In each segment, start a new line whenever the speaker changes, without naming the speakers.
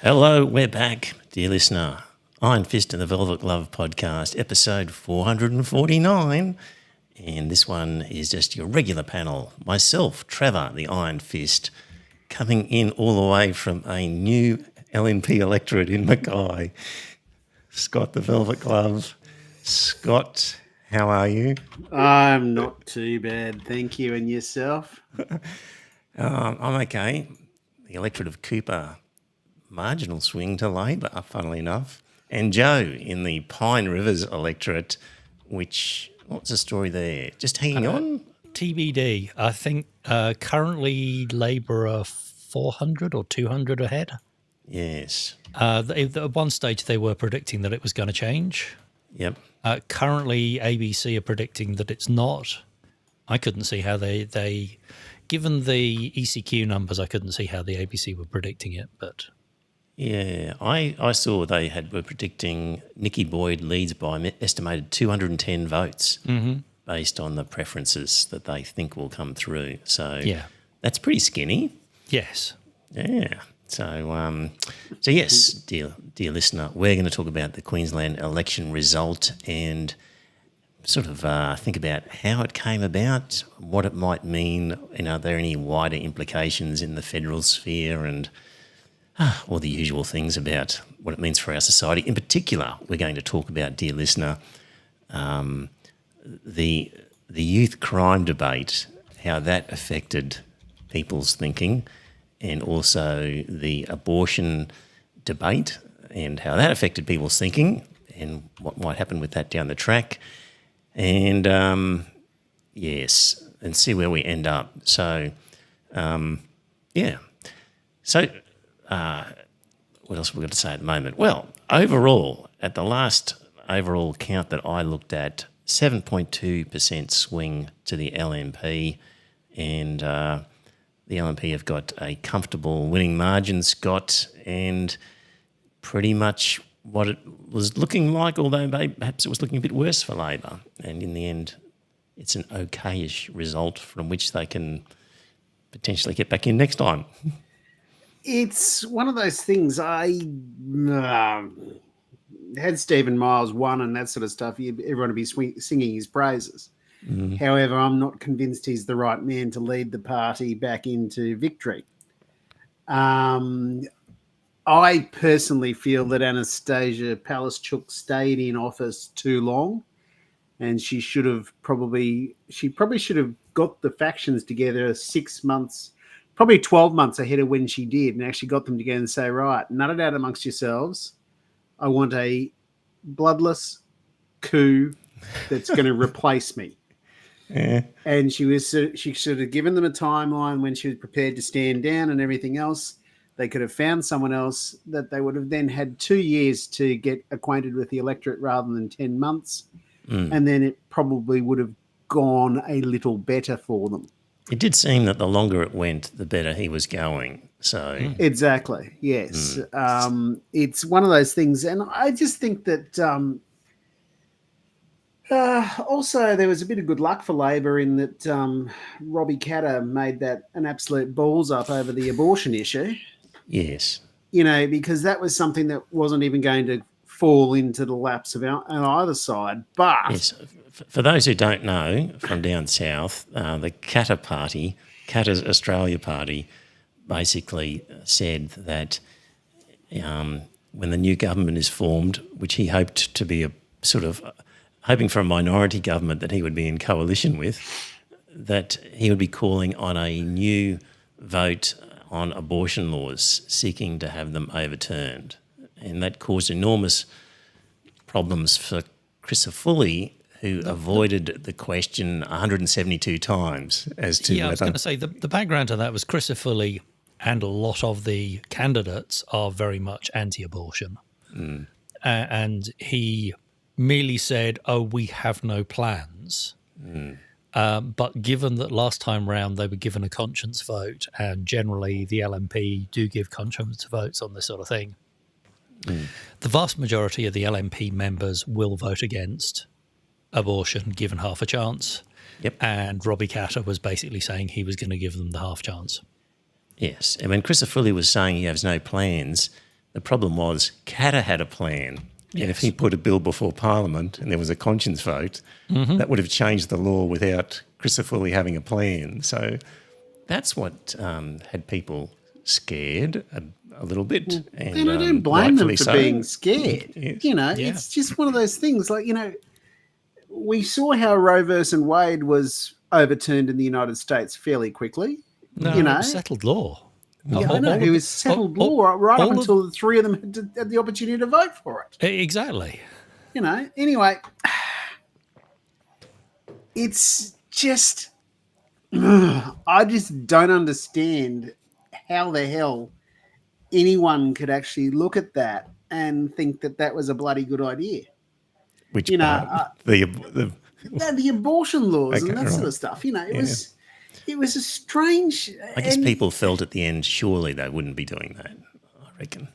Hello, we're back, dear listener. Iron Fist and the Velvet Glove podcast, episode 449. And this one is just your regular panel. Myself, Trevor, the Iron Fist, coming in all the way from a new LNP electorate in Mackay. Scott, the Velvet Glove. Scott, how are you?
I'm not too bad, thank you. And yourself?
I'm okay. The electorate of Cooper, marginal swing to Labor, funnily enough. And Joe in the Pine Rivers electorate, which, what's the story there? Just hanging on?
TBD. I think currently Labor are 400 or 200 ahead.
Yes.
At one stage they were predicting that it was going to change.
Yep.
Currently ABC are predicting that it's not. I couldn't see how they given the ECQ numbers, I couldn't see how the ABC were predicting it, but...
Yeah, I saw they were predicting Nikki Boyd leads by an estimated 210 votes based on the preferences that they think will come through. So
yeah,
that's pretty skinny.
Yes.
Yeah. So yes, dear listener, we're going to talk about the Queensland election result and sort of think about how it came about, what it might mean, are there any wider implications in the federal sphere and all the usual things about what it means for our society. In particular, we're going to talk about, dear listener, the youth crime debate, how that affected people's thinking, and also the abortion debate and how that affected people's thinking and what might happen with that down the track. And, yes, and see where we end up. So, yeah. So... what else have we got to say at the moment? Well, overall, at the last overall count that I looked at, 7.2% swing to the LNP, and the LNP have got a comfortable winning margin, Scott, and pretty much what it was looking like, although perhaps it was looking a bit worse for Labor. And in the end, it's an okayish result from which they can potentially get back in next time.
It's one of those things. I had Stephen Miles won and that sort of stuff. Everyone would be singing his praises. However, I'm not convinced he's the right man to lead the party back into victory. I personally feel that Anastasia Palaszczuk stayed in office too long, and she probably should have got the factions together 6 months. Probably 12 months ahead of when she did, and actually got them together and say, right, nut it out amongst yourselves. I want a bloodless coup that's going to replace me.
Yeah.
And she should have given them a timeline when she was prepared to stand down and everything else. They could have found someone else that they would have then had 2 years to get acquainted with the electorate rather than 10 months. And then it probably would have gone a little better for them.
It did seem that the longer it went, the better he was going. So
exactly, yes. It's one of those things, and I just think that also there was a bit of good luck for Labor in that Robbie Katter made that an absolute balls up over the abortion issue.
Yes,
because that was something that wasn't even going to fall into the laps of on either side. But
yes. For those who don't know, from down south, the Qatar Party, Qatar's Australia Party, basically said that when the new government is formed, which he hoped to be a sort of hoping for a minority government that he would be in coalition with, that he would be calling on a new vote on abortion laws, seeking to have them overturned. And that caused enormous problems for Crisafulli, who avoided the question 172 times as to whether...
I was going to say, the background to that was Crisafulli and a lot of the candidates are very much anti-abortion. And he merely said, we have no plans. But given that last time round they were given a conscience vote, and generally the LNP do give conscience votes on this sort of thing, the vast majority of the LNP members will vote against abortion given half a chance.
Yep.
And Robbie Katter was basically saying he was going to give them the half chance.
Yes. And when Crisafulli was saying he has no plans, The problem was Katter had a plan. Yes. And if he put a bill before Parliament and there was a conscience vote, that would have changed the law without Christopher having a plan. So that's what had people scared a little bit.
And I don't blame them for being scared.
Yes.
It's just one of those things. Like, we saw how Roe versus Wade was overturned in the United States fairly quickly.
No, it was settled law.
Yeah, I know. It was settled law right up until the three of them had the opportunity to vote for it.
Exactly.
Anyway, it's just, I just don't understand how the hell anyone could actually look at that and think that that was a bloody good idea.
Which part?
The abortion laws and that sort of stuff. It was a strange.
I guess people felt at the end surely they wouldn't be doing that. I reckon.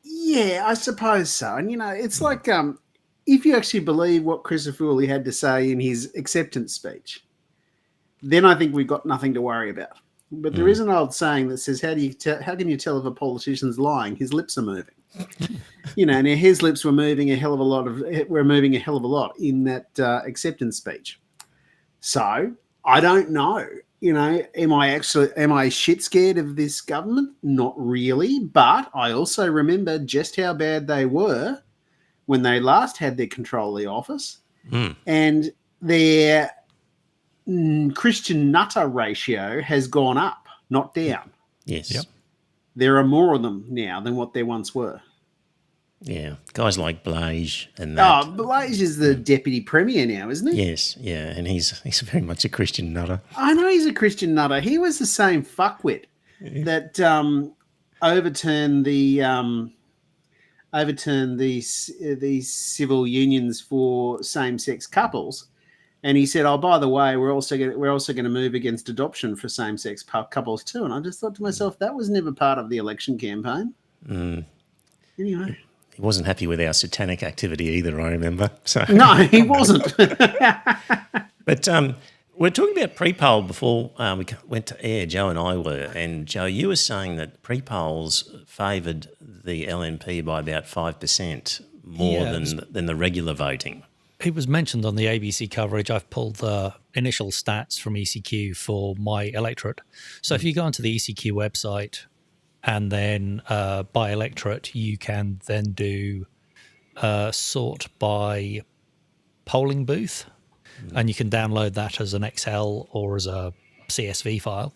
Yeah, I suppose so. And it's like if you actually believe what Christopher had to say in his acceptance speech, then I think we've got nothing to worry about. But there is an old saying that says, how can you tell if a politician's lying? His lips are moving. Now his lips were moving a hell of a lot in that acceptance speech. So I don't know. Am I shit scared of this government? Not really. But I also remember just how bad they were when they last had their control of the office. And their Christian nutter ratio has gone up, not down.
Yes. Yep.
There are more of them now than what there once were.
Yeah, guys like Blage and that.
Oh, Blage is the deputy premier now, isn't he?
Yes, yeah, and he's very much a Christian nutter.
I know he's a Christian nutter. He was the same fuckwit that overturned the civil unions for same-sex couples, and he said, "Oh, by the way, we're also going to move against adoption for same-sex couples too." And I just thought to myself, that was never part of the election campaign. Anyway.
He wasn't happy with our satanic activity either, I remember. So.
No, he wasn't.
But we're talking about pre-poll before we went to air, Joe and I were. And, Joe, you were saying that pre-polls favoured the LNP by about 5% more than the regular voting.
It was mentioned on the ABC coverage. I've pulled the initial stats from ECQ for my electorate. So if you go onto the ECQ website and then by electorate, you can then do sort by polling booth, and you can download that as an Excel or as a CSV file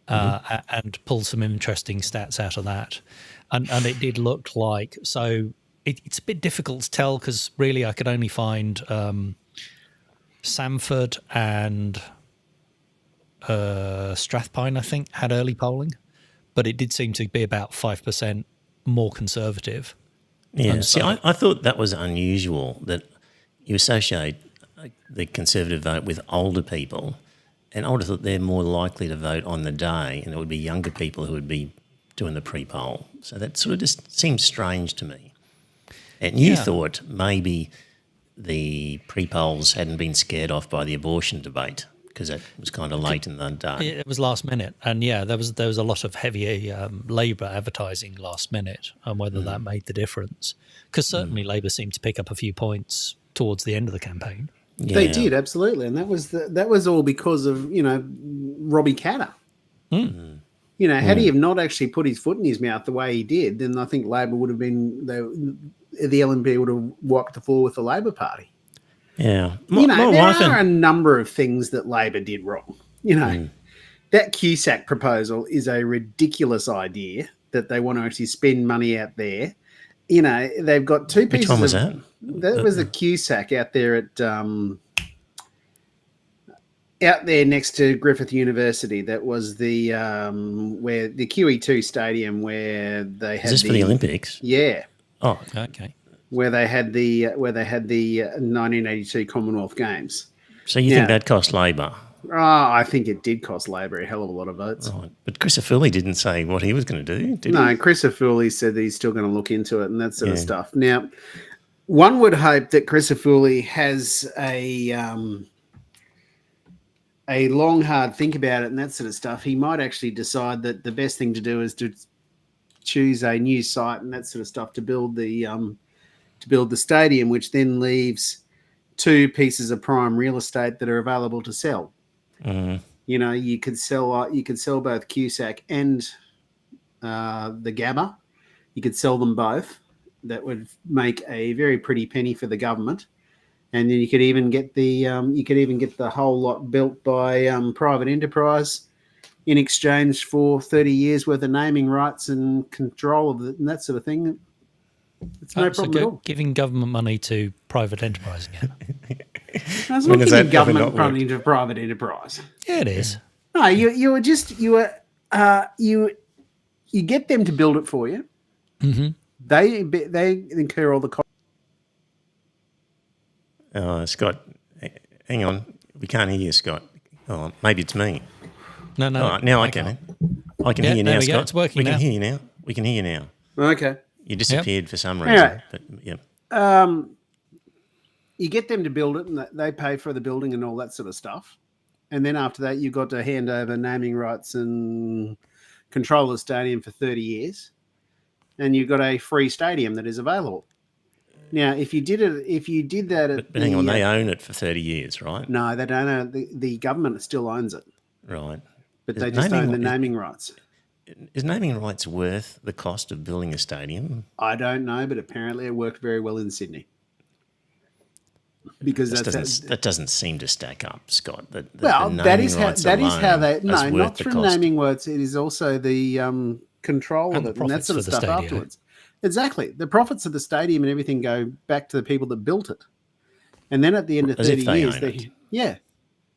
and pull some interesting stats out of that. And it did look like, so it's a bit difficult to tell because really I could only find Samford and Strathpine, I think, had early polling. But it did seem to be about 5% more conservative.
Yeah, see, I thought that was unusual, that you associate the Conservative vote with older people, and I would have thought they're more likely to vote on the day, and it would be younger people who would be doing the pre-poll. So that sort of just seems strange to me. And you thought maybe the pre-polls hadn't been scared off by the abortion debate, because that was kind of late in the day.
It was last minute, and there was a lot of heavy Labor advertising last minute on whether that made the difference. Because certainly Labor seemed to pick up a few points towards the end of the campaign.
Yeah. They did, absolutely, and that was all because of Robbie Katter. Had he have not actually put his foot in his mouth the way he did, then I think Labor would have been the LNP would have wiped the floor with the Labor Party.
Yeah.
There are a number of things that Labor did wrong. That QSAC proposal is a ridiculous idea that they want to actually spend money out there. They've got two pieces.
Which one was that?
That was the QSAC out there out there next to Griffith University. That was the where the QE2 stadium where they had.
Is this for the Olympics?
Yeah.
Oh, okay.
Where they had the 1982 Commonwealth Games.
So you think that cost Labor?
Oh, I think it did cost Labor a hell of a lot of votes.
Right. But Christopher didn't say what he was going to do, did he?
No, Christopher said that he's still going to look into it and that sort of stuff. Now, one would hope that Christopher has a long, hard think about it and that sort of stuff. He might actually decide that the best thing to do is to choose a new site and that sort of stuff to build the stadium, which then leaves 2 pieces of prime real estate that are available to sell. You know, you could sell both Cusack and the Gabba. You could sell them both. That would make a very pretty penny for the government. And then you could even get the whole lot built by private enterprise in exchange for 30 years worth of naming rights and control of it and that sort of thing. It's no problem at all.
Giving government money to private enterprise again.
No, it's not giving government money to private enterprise.
Yeah, it is.
No, you get them to build it for you.
Mm-hmm.
They incur all the costs.
Scott, hang on. We can't hear you, Scott. Oh, maybe it's me.
No.
All right, now I can. I can hear you now, Scott.
It's working now.
We can hear you now. We can hear you now.
Okay.
You disappeared for some reason.
Anyway,
but yeah.
You get them to build it, and they pay for the building and all that sort of stuff. And then after that, you've got to hand over naming rights and control the stadium for 30 years. And you've got a free stadium that is available. Now, if you did that,
But hang on, they own it for 30 years, right?
No, they don't own it. The government still owns it,
Right.
but they just own the naming rights.
Is naming rights worth the cost of building a stadium?
I don't know, but apparently it worked very well in Sydney. Because
that doesn't seem to stack up, Scott.
That is how they. No, not through naming rights. It is also the control of it and that sort of stuff afterwards. Exactly. The profits of the stadium and everything go back to the people that built it. And then at the end of 30 years,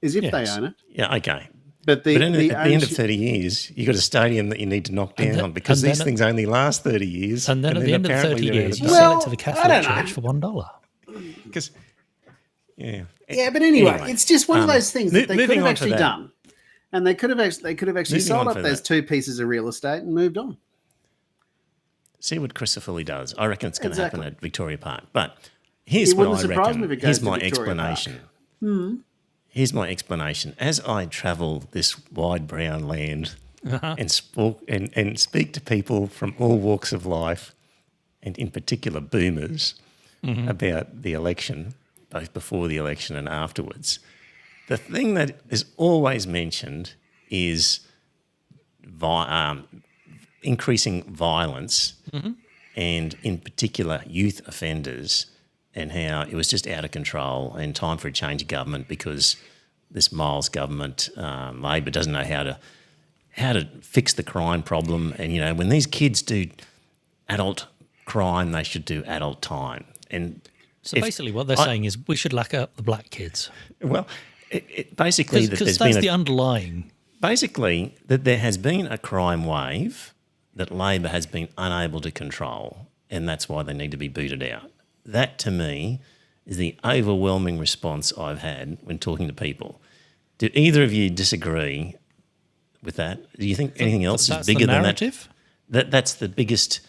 as if they own it.
Yeah, okay.
But
at the end of 30 years, you've got a stadium that you need to knock down because these things only last 30 years.
And then at the end of 30 years, you sell it to the Catholic Church for $1.
Because, yeah.
Yeah, but anyway, it's just one of those things that they could have actually done. And they could have actually sold up those 2 pieces of real estate and moved on.
See what Christopher does. I reckon it's going to happen at Victoria Park. But here's what I reckon. Here's my explanation. Here's my explanation. As I travel this wide brown land and speak to people from all walks of life, and in particular boomers, about the election, both before the election and afterwards, the thing that is always mentioned is increasing violence and in particular youth offenders, and how it was just out of control and time for a change of government because this Miles government, Labor, doesn't know how to fix the crime problem. And, you know, when these kids do adult crime, they should do adult time. And
so basically what they're saying is we should lock up the black kids.
Well, basically
because that's the underlying.
Basically that there has been a crime wave that Labor has been unable to control, and that's why they need to be booted out. That, to me, is the overwhelming response I've had when talking to people. Do either of you disagree with that? Do you think anything else is bigger than that? That's the biggest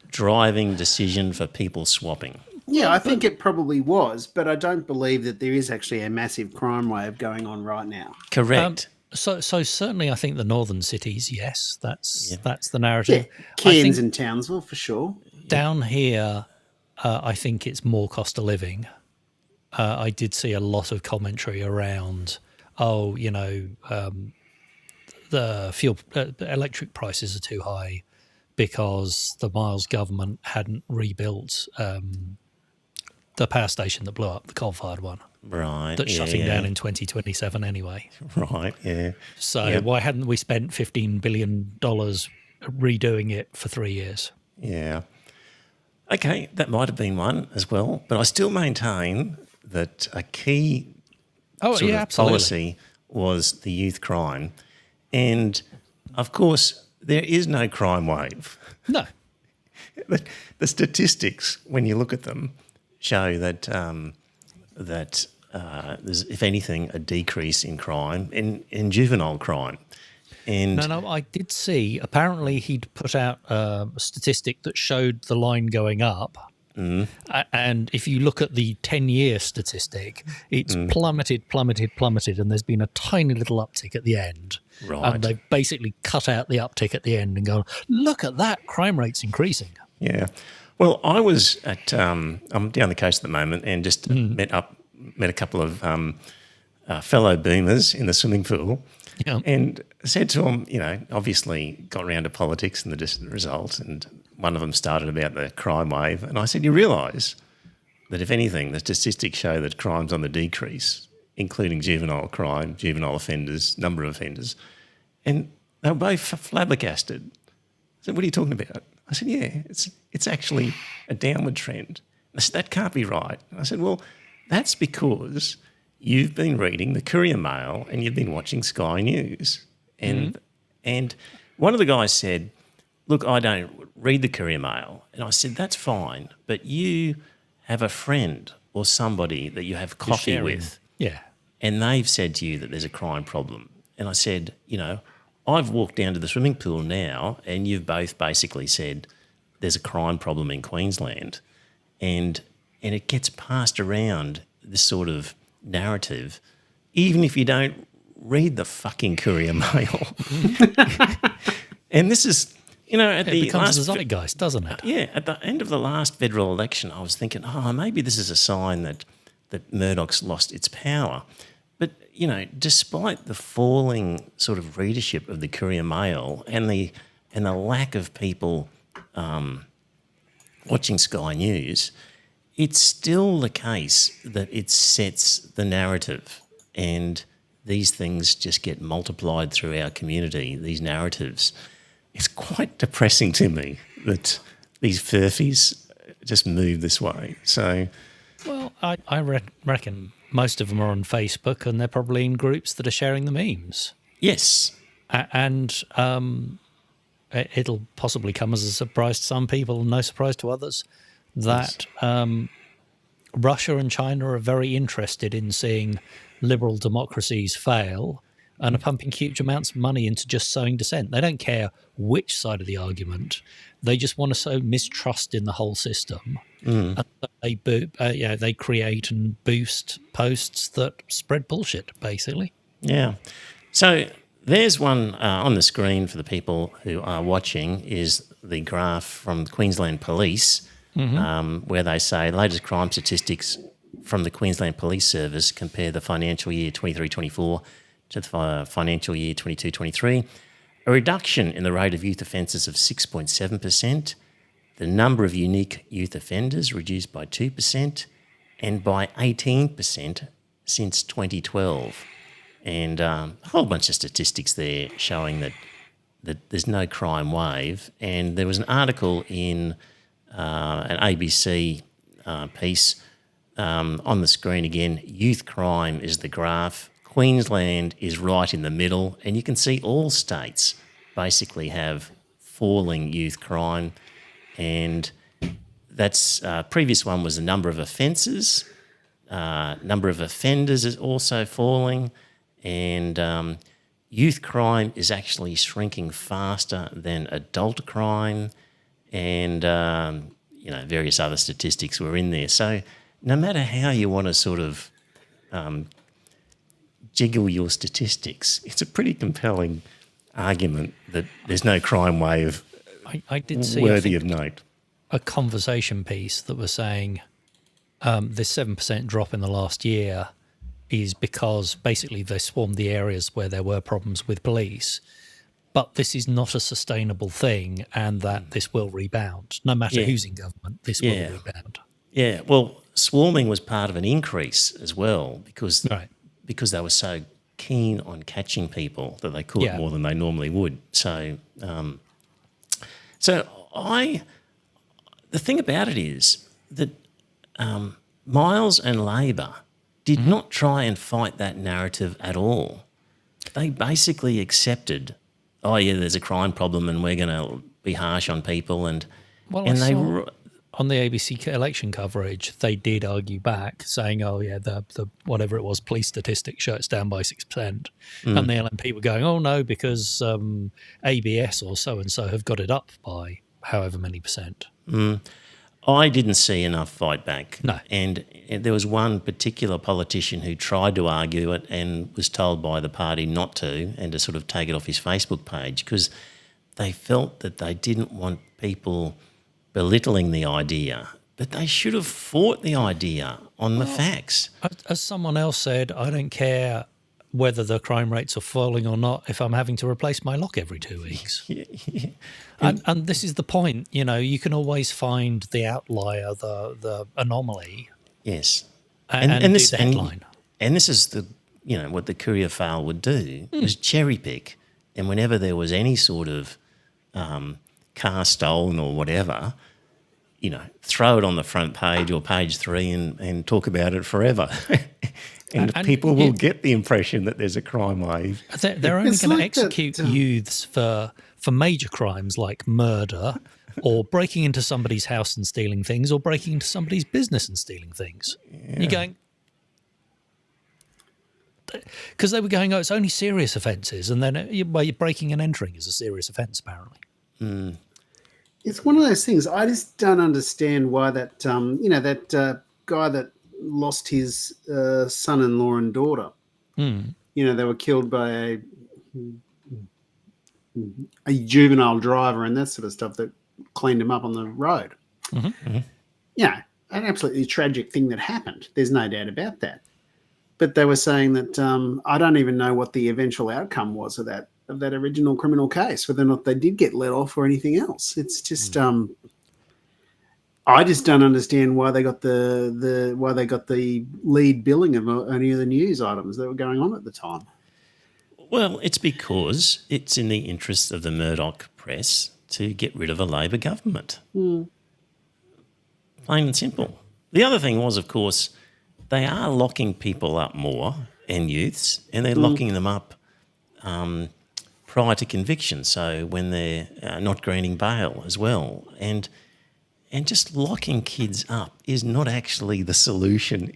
driving decision for people swapping.
Yeah, I think it probably was, but I don't believe that there is actually a massive crime wave going on right now.
Correct.
So certainly I think the northern cities, yes, that's the narrative.
Yeah, Cairns and Townsville for sure.
Down here, I think it's more cost of living. I did see a lot of commentary around, the fuel, electric prices are too high because the Miles government hadn't rebuilt the power station that blew up, the coal-fired one.
Right.
That's shutting down in 2027 anyway.
Right, yeah.
So why hadn't we spent $15 billion redoing it for 3 years?
Yeah. Okay, that might have been one as well, but I still maintain that a key policy was the youth crime. And, of course, there is no crime wave.
No.
The statistics, when you look at them, show that there's, if anything, a decrease in crime, in juvenile crime. And
No, I did see, apparently he'd put out a statistic that showed the line going up And if you look at the 10-year statistic, it's plummeted, and there's been a tiny little uptick at the end.
Right.
And they've basically cut out the uptick at the end and gone, look at that, crime rate's increasing.
Yeah. Well, I was at I'm down the coast at the moment and just met a couple of fellow boomers in the swimming pool, and said to them, obviously got around to politics and the result, and one of them started about the crime wave, and I said, you realise that if anything, the statistics show that crime's on the decrease, including juvenile crime, juvenile offenders, number of offenders, and they were both flabbergasted. I said, what are you talking about? I said, yeah, it's actually a downward trend. I said, that can't be right. I said, well, that's because you've been reading the Courier Mail and you've been watching Sky News. And one of the guys said, look, I don't read the Courier Mail. And I said, that's fine, but you have a friend or somebody that you have coffee with.
Yeah.
And they've said to you that there's a crime problem. And I said, I've walked down to the swimming pool now and you've both basically said there's a crime problem in Queensland. And it gets passed around, this sort of narrative, even if you don't read the fucking Courier Mail. And this is, it
becomes a zeitgeist, doesn't it?
Yeah, at the end of the last federal election, I was thinking, maybe this is a sign that Murdoch's lost its power. But, despite the falling sort of readership of the Courier Mail and the lack of people watching Sky News, it's still the case that it sets the narrative, and these things just get multiplied through our community, these narratives. It's quite depressing to me that these furfies just move this way. So,
well, I reckon most of them are on Facebook, and they're probably in groups that are sharing the memes.
Yes.
And it'll possibly come as a surprise to some people, no surprise to others, that Russia and China are very interested in seeing liberal democracies fail and are pumping huge amounts of money into just sowing dissent. They don't care which side of the argument. They just want to sow mistrust in the whole system. And they create and boost posts that spread bullshit, basically.
Yeah. So there's one on the screen for the people who are watching, is the graph from the Queensland Police, where they say latest crime statistics from the Queensland Police Service compare the financial year 23-24 to the financial year 22-23. A reduction in the rate of youth offences of 6.7%, the number of unique youth offenders reduced by 2%, and by 18% since 2012. And a whole bunch of statistics there showing that there's no crime wave. And there was an article in an ABC piece on the screen again. Youth crime is the graph. Queensland is right in the middle, and you can see all states basically have falling youth crime. And that's previous one was the number of offences. Number of offenders is also falling, and youth crime is actually shrinking faster than adult crime, and various other statistics were in there. So no matter how you want to sort of jiggle your statistics, it's a pretty compelling argument that there's no crime wave
I did see,
worthy of note.
A conversation piece that was saying this 7% drop in the last year is because basically they swarmed the areas where there were problems with police, but this is not a sustainable thing, and that this will rebound. No matter who's in government, this will rebound. Yeah,
well, swarming was part of an increase as well because they were so keen on catching people that they caught more than they normally would. So, the thing about it is that Miles and Labor did not try and fight that narrative at all. They basically accepted, there's a crime problem and we're going to be harsh on people. And
on the ABC election coverage, they did argue back, saying, the whatever it was, police statistics show it's down by 6%. And the LNP were going, oh, no, because ABS or so-and-so have got it up by however many percent.
I didn't see enough fight back.
No.
And there was one particular politician who tried to argue it and was told by the party not to, and to sort of take it off his Facebook page, because they felt that they didn't want people belittling the idea, but they should have fought the idea on the facts.
As someone else said, I don't care whether the crime rates are falling or not if I'm having to replace my lock every 2 weeks.
Yeah.
And this is the point, you know, you can always find the outlier, the anomaly.
Yes.
And this, do the headline.
And this is what the Courier File would do, was cherry pick. And whenever there was any sort of car stolen or whatever, throw it on the front page or page 3 and talk about it forever. and people will get the impression that there's a crime wave.
They're only going to execute youths for major crimes like murder or breaking into somebody's house and stealing things, or breaking into somebody's business and stealing things. Yeah. You're going... Because they were going, it's only serious offences, and then you're breaking and entering is a serious offence, apparently.
Mm.
It's one of those things. I just don't understand why that, that guy that lost his son-in-law and daughter, they were killed by a juvenile driver and that sort of stuff that cleaned him up on the road.
Mm-hmm.
Yeah, an absolutely tragic thing that happened. There's no doubt about that. But they were saying that I don't even know what the eventual outcome was of that original criminal case, whether or not they did get let off or anything else. It's just I just don't understand why they got the lead billing of any of the news items that were going on at the time.
Well, it's because it's in the interest of the Murdoch press to get rid of a Labor government. Plain and simple. The other thing was, of course, they are locking people up more, and youths, and they're locking them up prior to conviction, so when they're not granting bail as well. And just locking kids up is not actually the solution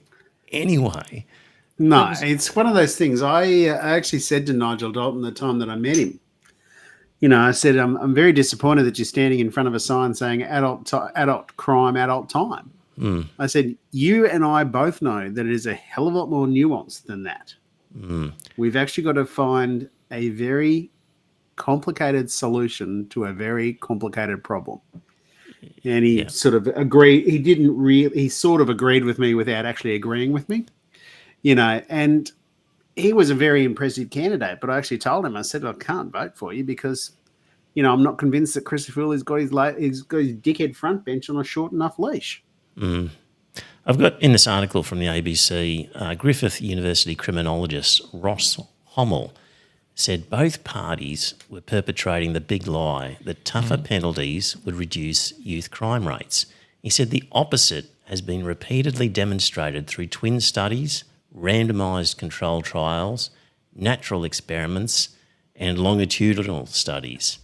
anyway.
No, it's one of those things. I actually said to Nigel Dalton the time that I met him, I said, I'm very disappointed that you're standing in front of a sign saying adult crime, adult time. I said, you and I both know that it is a hell of a lot more nuanced than that. We've actually got to find a very complicated solution to a very complicated problem. And he sort of agreed. He sort of agreed with me without actually agreeing with me, and he was a very impressive candidate. But I actually told him, I said, I can't vote for you because, I'm not convinced that Christopher has got his dickhead front bench on a short enough leash.
I've got in this article from the ABC, Griffith University criminologist Ross Hommel said both parties were perpetrating the big lie that tougher penalties would reduce youth crime rates. He said the opposite has been repeatedly demonstrated through twin studies, randomised control trials, natural experiments and longitudinal studies.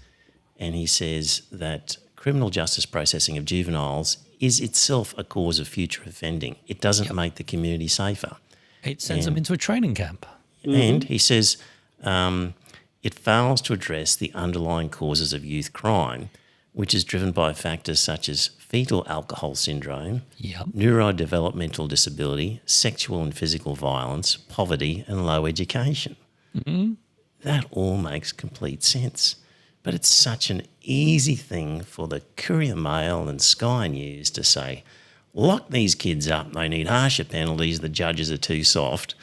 And he says that criminal justice processing of juveniles is itself a cause of future offending. It doesn't make the community safer.
It sends them into a training camp.
And he says it fails to address the underlying causes of youth crime, which is driven by factors such as fetal alcohol syndrome, neurodevelopmental disability, sexual and physical violence, poverty and low education. That all makes complete sense. But it's such an easy thing for the Courier Mail and Sky News to say, lock these kids up, they need harsher penalties, the judges are too soft.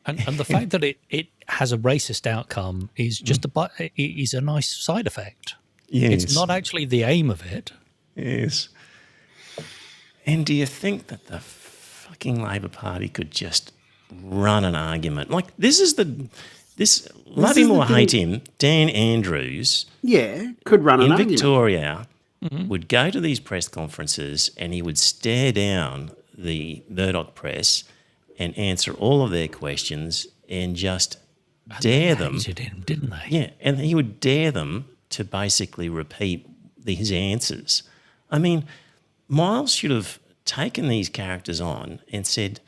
And the fact that it has a racist outcome is just is a nice side effect.
Yes.
It's not actually the aim of it.
Yes. And do you think that the fucking Labor Party could just run an argument? Like, love him or hate him, Dan Andrews
could run an argument.
In Victoria would go to these press conferences and he would stare down the Murdoch press and answer all of their questions and just dare them.
They hated him, didn't they?
Yeah, and he would dare them to basically repeat his answers. I mean, Miles should have taken these characters on and said,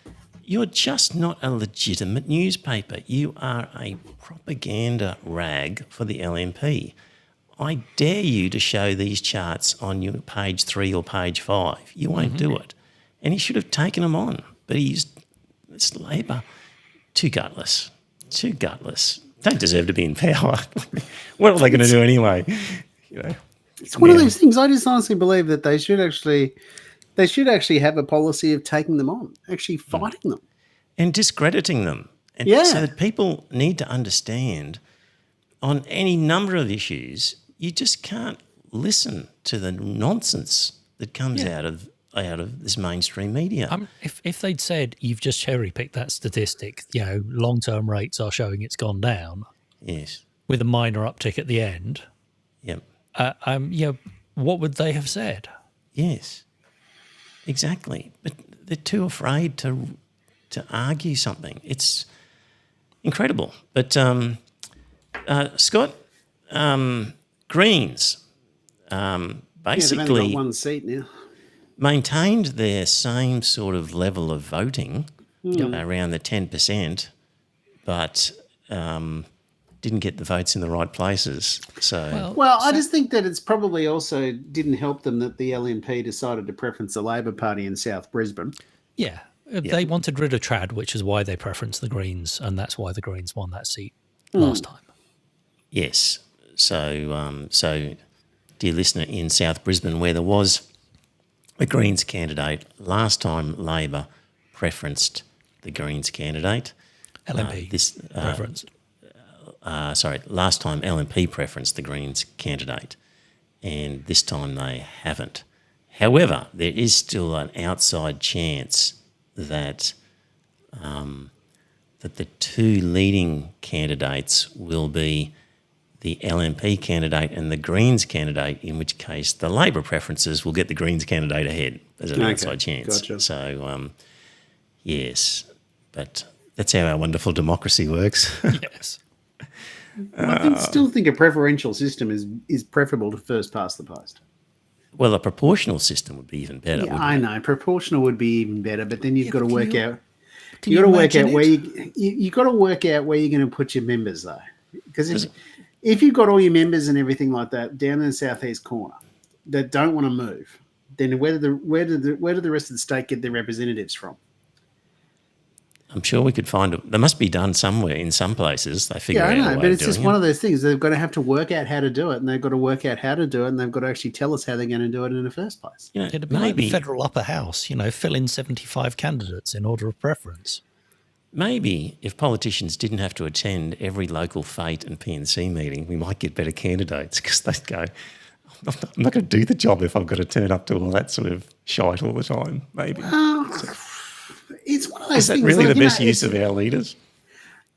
you're just not a legitimate newspaper. You are a propaganda rag for the LNP. I dare you to show these charts on your page 3 or page 5. You won't do it. And he should have taken them on. But it's Labor, too gutless. Don't deserve to be in power. What are they going to do anyway? You know,
it's one of those things. I just honestly believe that they should actually have a policy of taking them on, actually fighting them.
And discrediting them. And so that people need to understand on any number of issues, you just can't listen to the nonsense that comes out of this mainstream media.
If they'd said you've just cherry picked that statistic, long-term rates are showing it's gone down.
Yes.
With a minor uptick at the end.
Yep.
What would they have said?
Yes. Exactly. But they're too afraid to argue something. It's incredible. But Scott, Greens basically
they've only got one seat now.
Maintained their same sort of level of voting around the 10%, but didn't get the votes in the right places. So
I just think that it's probably also didn't help them that the LNP decided to preference the Labor Party in South Brisbane.
Yeah. They wanted rid of Trad, which is why they preferenced the Greens, and that's why the Greens won that seat last time.
Yes. So, dear listener, in South Brisbane, where there was a Greens candidate, last time Labor preferenced the Greens candidate.
LNP preferenced.
Last time LNP preferenced the Greens candidate, and this time they haven't. However, there is still an outside chance that that the two leading candidates will be the LNP candidate and the Greens candidate, in which case the Labor preferences will get the Greens candidate ahead. There's an outside chance.
Gotcha.
So, yes, but that's how our wonderful democracy works.
Yes.
I still think a preferential system is preferable to first past the post.
Well, a proportional system would be even better.
Yeah, I know. Proportional would be even better, but then you've got to work out.
You got to
work out where you got to work out where you're going to put your members, though, because if you've got all your members and everything like that down in the southeast corner that don't want to move, then where do the rest of the state get their representatives from?
I'm sure we could find it. They must be done somewhere in some places. They figure out a way
but it's
of
just
doing
one
it.
of those things. They've got to have to work out how to do it, and they've got to work out how to do it, and they've got to actually tell us how they're going to do it in the first place.
It'd be like the federal upper house, fill in 75 candidates in order of preference.
Maybe if politicians didn't have to attend every local fate and PNC meeting, we might get better candidates, because they'd go, I'm not going to do the job if I've got to turn up to all that sort of shite all the time, maybe.
It's one of those
Is that
things.
really the best use of our leaders?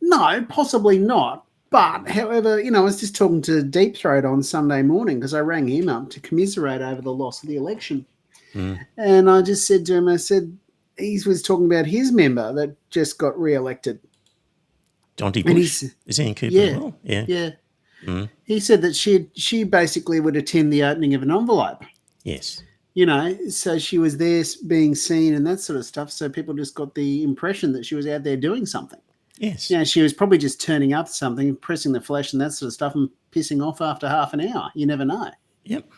No, possibly not. But, however, I was just talking to Deep Throat on Sunday morning because I rang him up to commiserate over the loss of the election. And I just said to him, he was talking about his member that just got re-elected.
Jonty Bush? Is he in Cooper as well?
Yeah. He said that she basically would attend the opening of an envelope.
Yes.
So she was there being seen and that sort of stuff. So people just got the impression that she was out there doing something.
Yes.
She was probably just turning up to something, pressing the flesh and that sort of stuff and pissing off after half an hour. You never know.
Yep.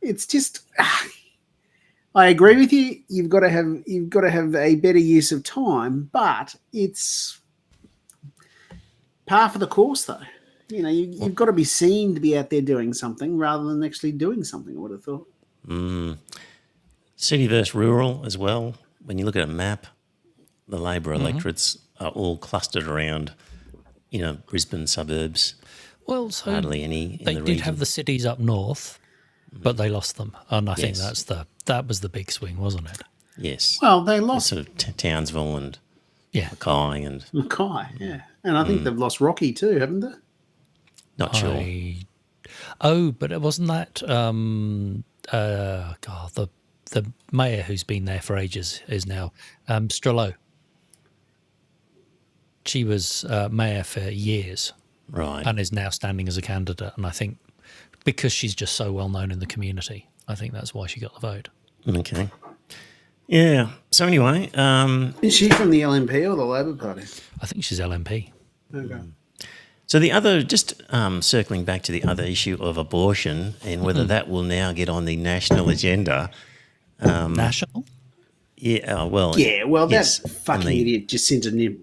It's just, I agree with you. You've got to have a better use of time, but it's par for the course though. You've got to be seen to be out there doing something rather than actually doing something, I would have thought.
City versus rural as well. When you look at a map, the Labor electorates are all clustered around, Brisbane suburbs.
Well, so
hardly any in
they
the
did
region.
have the cities up north, but they lost them, and I think that was the big swing, wasn't it?
Yes.
Well, they lost
sort of Townsville and
Yeah,
Mackay and
Mackay, yeah, and I think they've lost Rocky too, haven't they?
not sure.
Oh, but it wasn't that. The mayor who's been there for ages is now Strello. She was mayor for years,
Right.
and is now standing as a candidate. And I think because she's just so well known in the community, I think that's why she got the vote.
Okay. Yeah. So anyway,
Is she from the LNP or the Labor Party?
I think she's LNP.
Okay.
So the other, just circling back to the other issue of abortion and whether that will now get on the national agenda.
National?
Yeah, well,
Yeah, well,
yes,
that fucking idiot Jacinta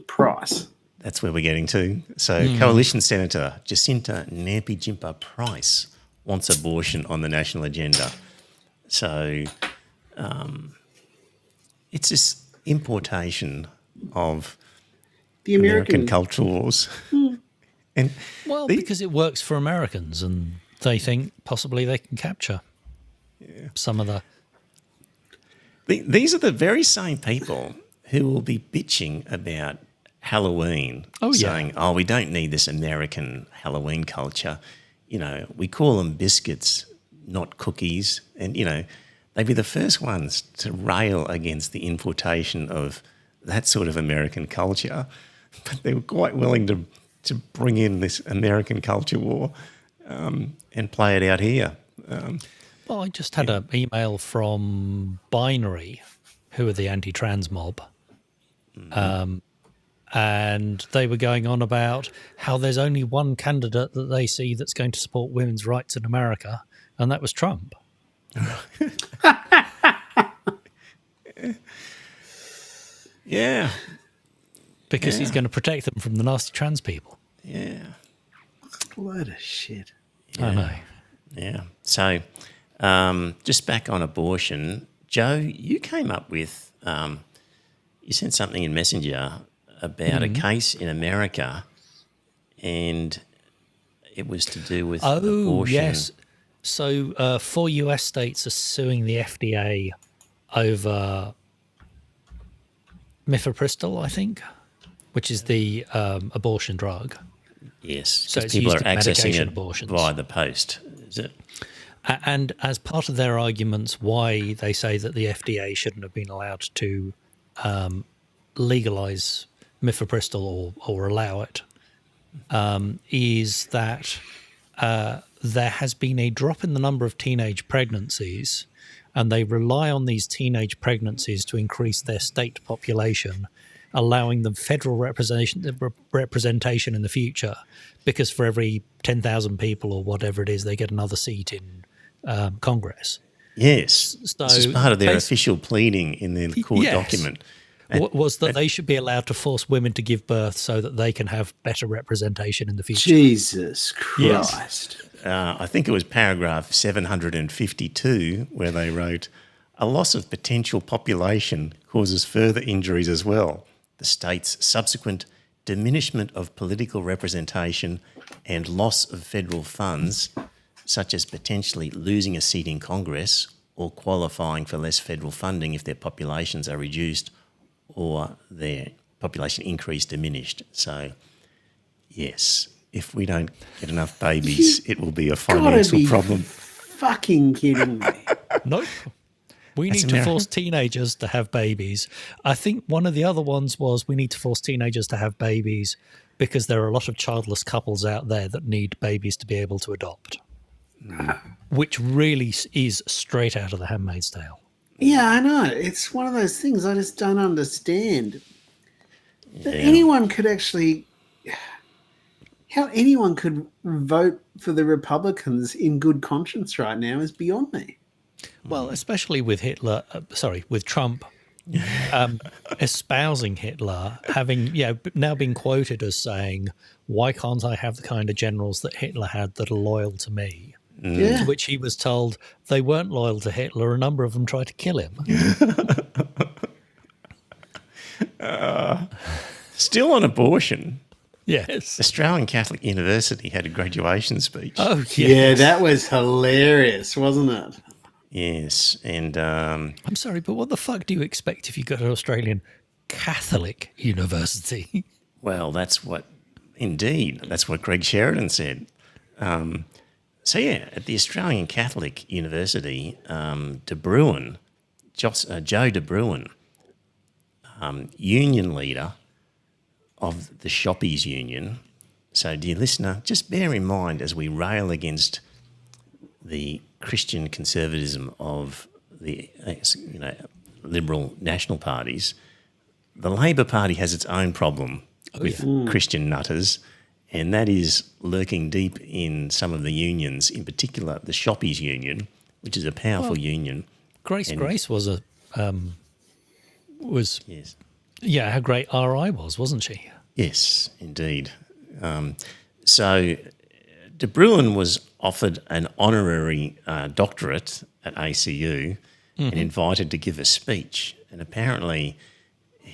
Price.
That's where we're getting to. So Coalition Senator Jacinta Nampy-Jimpa Price wants abortion on the national agenda. So it's this importation of
The
American cultural wars. And
Well, because it works for Americans and they think possibly they can capture some of the...
these are the very same people who will be bitching about Halloween, saying, oh, we don't need this American Halloween culture. You know, we call them biscuits, not cookies. And, you know, they'd be the first ones to rail against the importation of that sort of American culture. But they were quite willing to bring in this American culture war and play it out here.
Well, I just had an email from Binary, who are the anti-trans mob, and they were going on about how there's only one candidate that they see that's going to support women's rights in America, and that was Trump.
Yeah.
Because he's going to protect them from the nasty trans people.
Yeah.
Load of shit.
I know.
Yeah. So just back on abortion, Joe, you came up with, you sent something in Messenger about a case in America, and it was to do with abortion.
Yes. So 4 US states are suing the FDA over mifepristol, I think, which is the abortion drug.
Yes,
So
because
it's
people are
used in
accessing
medication
it
abortions.
via the post, is it?
And as part of their arguments why they say that the FDA shouldn't have been allowed to legalise mifepristol or allow it, is that there has been a drop in the number of teenage pregnancies, and they rely on these teenage pregnancies to increase their state population, allowing them federal representation in the future, because for every 10,000 people or whatever it is, they get another seat in Congress.
Yes,
So
this is part of their official pleading in their court document.
Was that they should be allowed to force women to give birth so that they can have better representation in the future.
Jesus Christ.
I think it was paragraph 752 where they wrote, a loss of potential population causes further injuries as well. The state's subsequent diminishment of political representation and loss of federal funds, such as potentially losing a seat in Congress or qualifying for less federal funding if their populations are reduced or their population increase diminished. So, yes, if we don't get enough babies, it will be a financial problem.
Fucking kidding me.
Nope. We need to force teenagers to have babies. I think one of the other ones was we need to force teenagers to have babies because there are a lot of childless couples out there that need babies to be able to adopt, which really is straight out of The Handmaid's Tale.
Yeah, I know. It's one of those things I just don't understand. That anyone could actually... How anyone could vote for the Republicans in good conscience right now is beyond me.
Well, especially with with Trump espousing Hitler, having now been quoted as saying, "Why can't I have the kind of generals that Hitler had that are loyal to me?"
Yeah.
To which he was told they weren't loyal to Hitler. A number of them tried to kill him.
Still on abortion.
Yes.
Australian Catholic University had a graduation speech.
Oh, yes.
Yeah, that was hilarious, wasn't it?
Yes, and
I'm sorry, but what the fuck do you expect if you go to an Australian Catholic university?
well, that's what Greg Sheridan said. So yeah, at the Australian Catholic University, Joe De Bruin, union leader of the Shoppies Union. So, dear listener, just bear in mind as we rail against the Christian conservatism of the liberal national parties, the Labor Party has its own problem with Christian nutters, and that is lurking deep in some of the unions, in particular the Shoppies Union, which is a powerful union.
Grace was
Yes.
yeah, how great RI wasn't she?
Yes, indeed. So De Bruin was offered an honorary doctorate at ACU and invited to give a speech. And apparently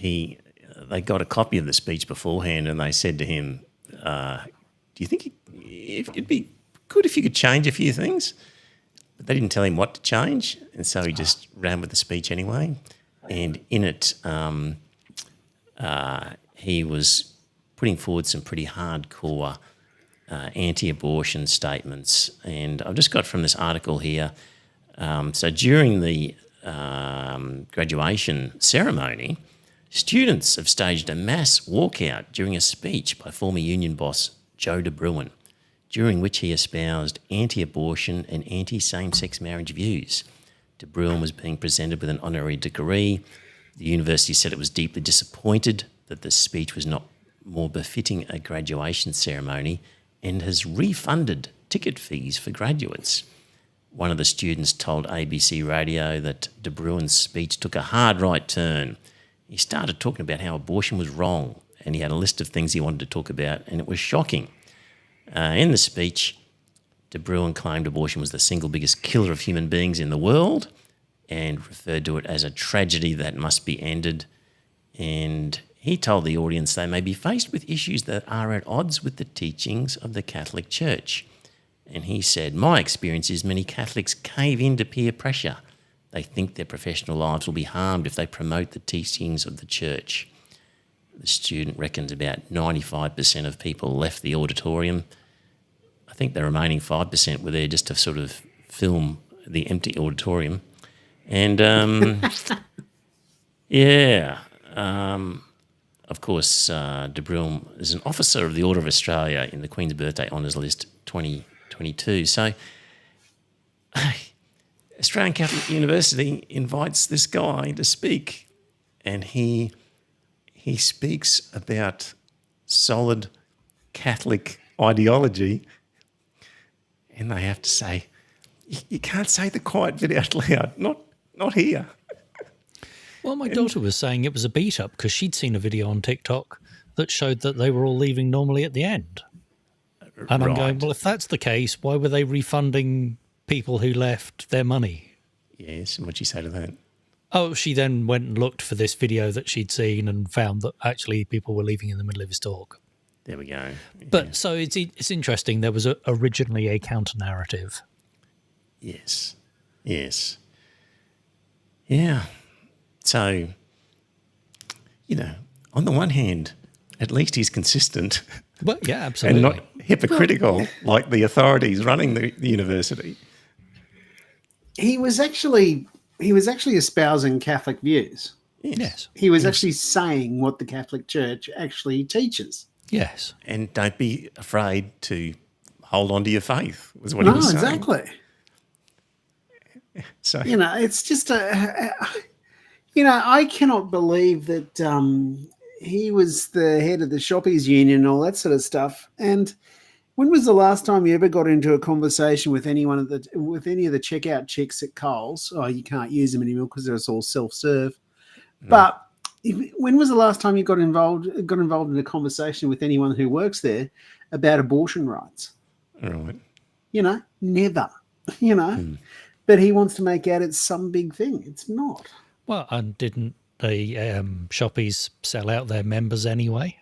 they got a copy of the speech beforehand and they said to him, do you think it'd be good if you could change a few things? But they didn't tell him what to change, and so he just ran with the speech anyway. And in it, he was putting forward some pretty hardcore anti-abortion statements. And I've just got from this article here, so during the graduation ceremony, students have staged a mass walkout during a speech by former union boss Joe De Bruin, during which he espoused anti-abortion and anti-same-sex marriage views. De Bruin was being presented with an honorary degree. The university said it was deeply disappointed that the speech was not more befitting a graduation ceremony and has refunded ticket fees for graduates. One of the students told ABC Radio that De Bruin's speech took a hard right turn. He started talking about how abortion was wrong, and he had a list of things he wanted to talk about, and it was shocking. In the speech, De Bruin claimed abortion was the single biggest killer of human beings in the world and referred to it as a tragedy that must be ended. And he told the audience they may be faced with issues that are at odds with the teachings of the Catholic Church. And he said, "My experience is many Catholics cave in to peer pressure. They think their professional lives will be harmed if they promote the teachings of the Church." The student reckons about 95% of people left the auditorium. I think the remaining 5% were there just to sort of film the empty auditorium. And, of course, De Bruin is an officer of the Order of Australia in the Queen's Birthday Honours List 2022. So Australian Catholic University invites this guy to speak, and he speaks about solid Catholic ideology, and they have to say, you can't say the quiet bit out loud, not here.
Well, my daughter was saying it was a beat-up because she'd seen a video on TikTok that showed that they were all leaving normally at the end. And I'm going, well, if that's the case, why were they refunding people who left their money?
Yes, and what'd you say to that?
Oh, she then went and looked for this video that she'd seen and found that actually people were leaving in the middle of his talk.
There we go.
But so it's interesting. There was originally a counter-narrative.
Yes. Yeah. So, on the one hand, at least he's consistent.
Well, yeah, absolutely.
And not hypocritical like the authorities running the university.
He was actually espousing Catholic views.
Yes.
He was actually saying what the Catholic Church actually teaches.
Yes.
And don't be afraid to hold on to your faith, was what he was saying.
Exactly.
So,
it's just I cannot believe that he was the head of the Shoppies Union and all that sort of stuff. And when was the last time you ever got into a conversation with any of the checkout chicks at Coles? Oh, you can't use them anymore because it's all self-serve. But when was the last time you got involved in a conversation with anyone who works there about abortion rights?
all right.
Never. But he wants to make out it's some big thing. It's not.
Well, and didn't the shoppies sell out their members anyway?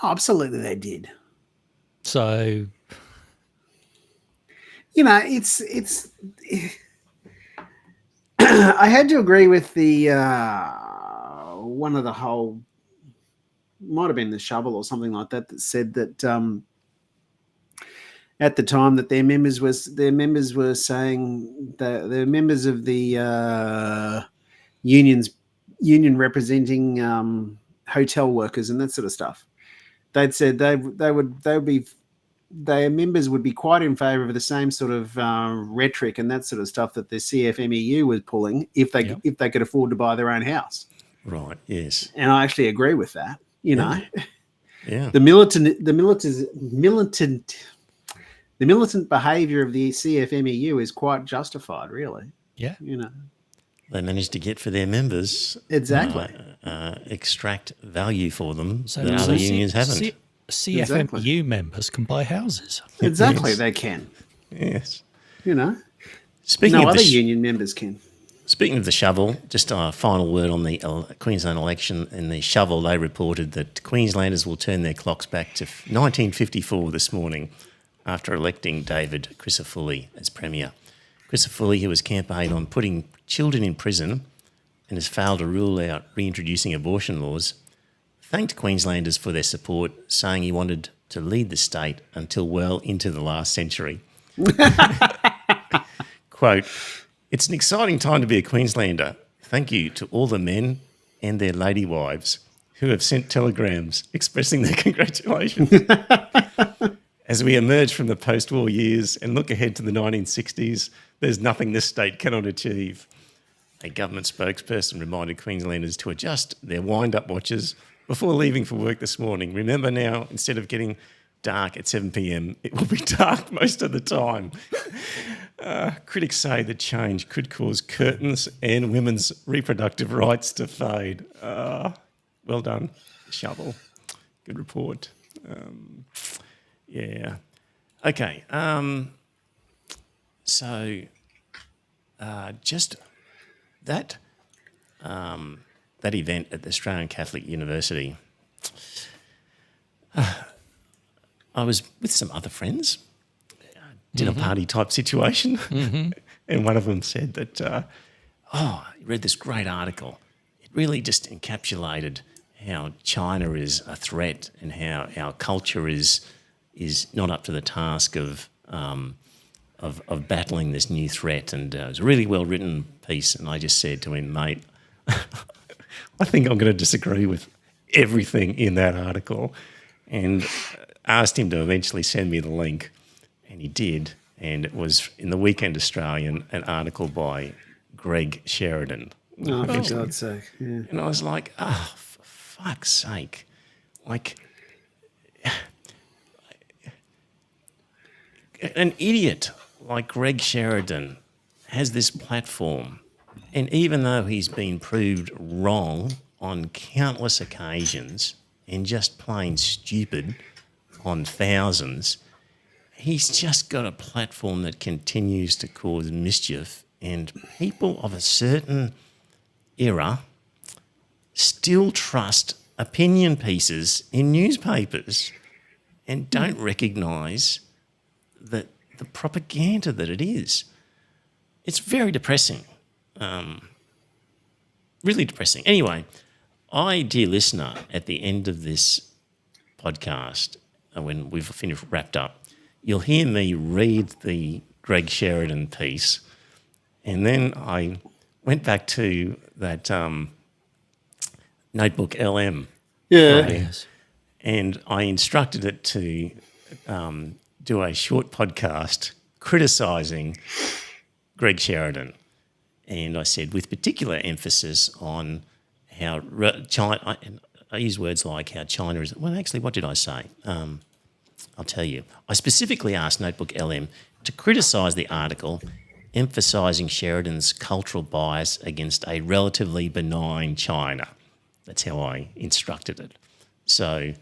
Oh, absolutely they did.
So,
it's I had to agree with the one of the whole, might have been the Shovel or something like that said that at the time that their members were saying that the members of the union representing hotel workers and that sort of stuff, they'd said their members would be quite in favour of the same sort of rhetoric and that sort of stuff that the CFMEU was pulling if they could afford to buy their own house.
Right, yes.
And I actually agree with that,
Yeah.
The militant behaviour of the CFMEU is quite justified, really.
Yeah.
You know,
They managed to get for their members
exactly.
extract value for them
So
that other unions haven't.
CFMU members can buy houses.
Exactly,
Yes.
they can.
Yes.
You know,
Speaking
no
of
other
the
union members can.
Speaking of the shovel, just a final word on the Queensland election. In the shovel, they reported that Queenslanders will turn their clocks back to 1954 this morning after electing David Crisafulli as Premier. Crisafulli, who has campaigned on putting children in prison and has failed to rule out reintroducing abortion laws, thanked Queenslanders for their support, saying he wanted to lead the state until well into the last century. Quote, "It's an exciting time to be a Queenslander. Thank you to all the men and their lady wives who have sent telegrams expressing their congratulations. As we emerge from the post-war years and look ahead to the 1960s, there's nothing this state cannot achieve." A government spokesperson reminded Queenslanders to adjust their wind-up watches before leaving for work this morning. Remember now, instead of getting dark at 7 p.m, it will be dark most of the time. Critics say the change could cause curtains and women's reproductive rights to fade. Well done, Shovel. Good report. Yeah. Okay. So just that that event at the Australian Catholic University, I was with some other friends, dinner party type situation, and one of them said that, he read this great article. It really just encapsulated how China is a threat and how our culture is not up to the task of battling this new threat. And it was a really well written piece. And I just said to him, mate, I think I'm going to disagree with everything in that article, and asked him to eventually send me the link, and he did. And it was in the Weekend Australian, an article by Greg Sheridan.
Oh, for God's sake. Yeah.
And I was like, for fuck's sake. Like, an idiot like Greg Sheridan has this platform, and even though he's been proved wrong on countless occasions and just plain stupid on thousands, he's just got a platform that continues to cause mischief, and people of a certain era still trust opinion pieces in newspapers and don't recognise the propaganda that it is. It's very depressing, really depressing. Anyway, dear listener, at the end of this podcast, when we've wrapped up, you'll hear me read the Greg Sheridan piece, and then I went back to that notebook LM.
Yeah.
Yes.
And I instructed it to do a short podcast criticising Greg Sheridan. And I said, with particular emphasis on how China, I use words like how China is, well, actually, what did I say? I'll tell you. I specifically asked Notebook LM to criticise the article, emphasising Sheridan's cultural bias against a relatively benign China. That's how I instructed it. So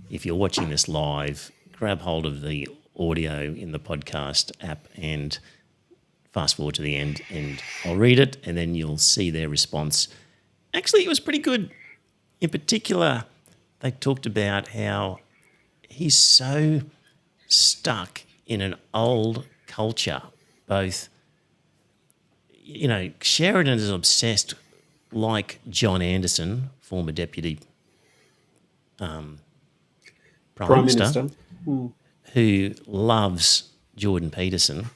if you're watching this live, grab hold of the audio in the podcast app and fast forward to the end, and I'll read it, and then you'll see their response. Actually, it was pretty good. In particular, they talked about how he's so stuck in an old culture. Both, Sheridan is obsessed, like John Anderson, former deputy Prime Minister, who loves Jordan Peterson,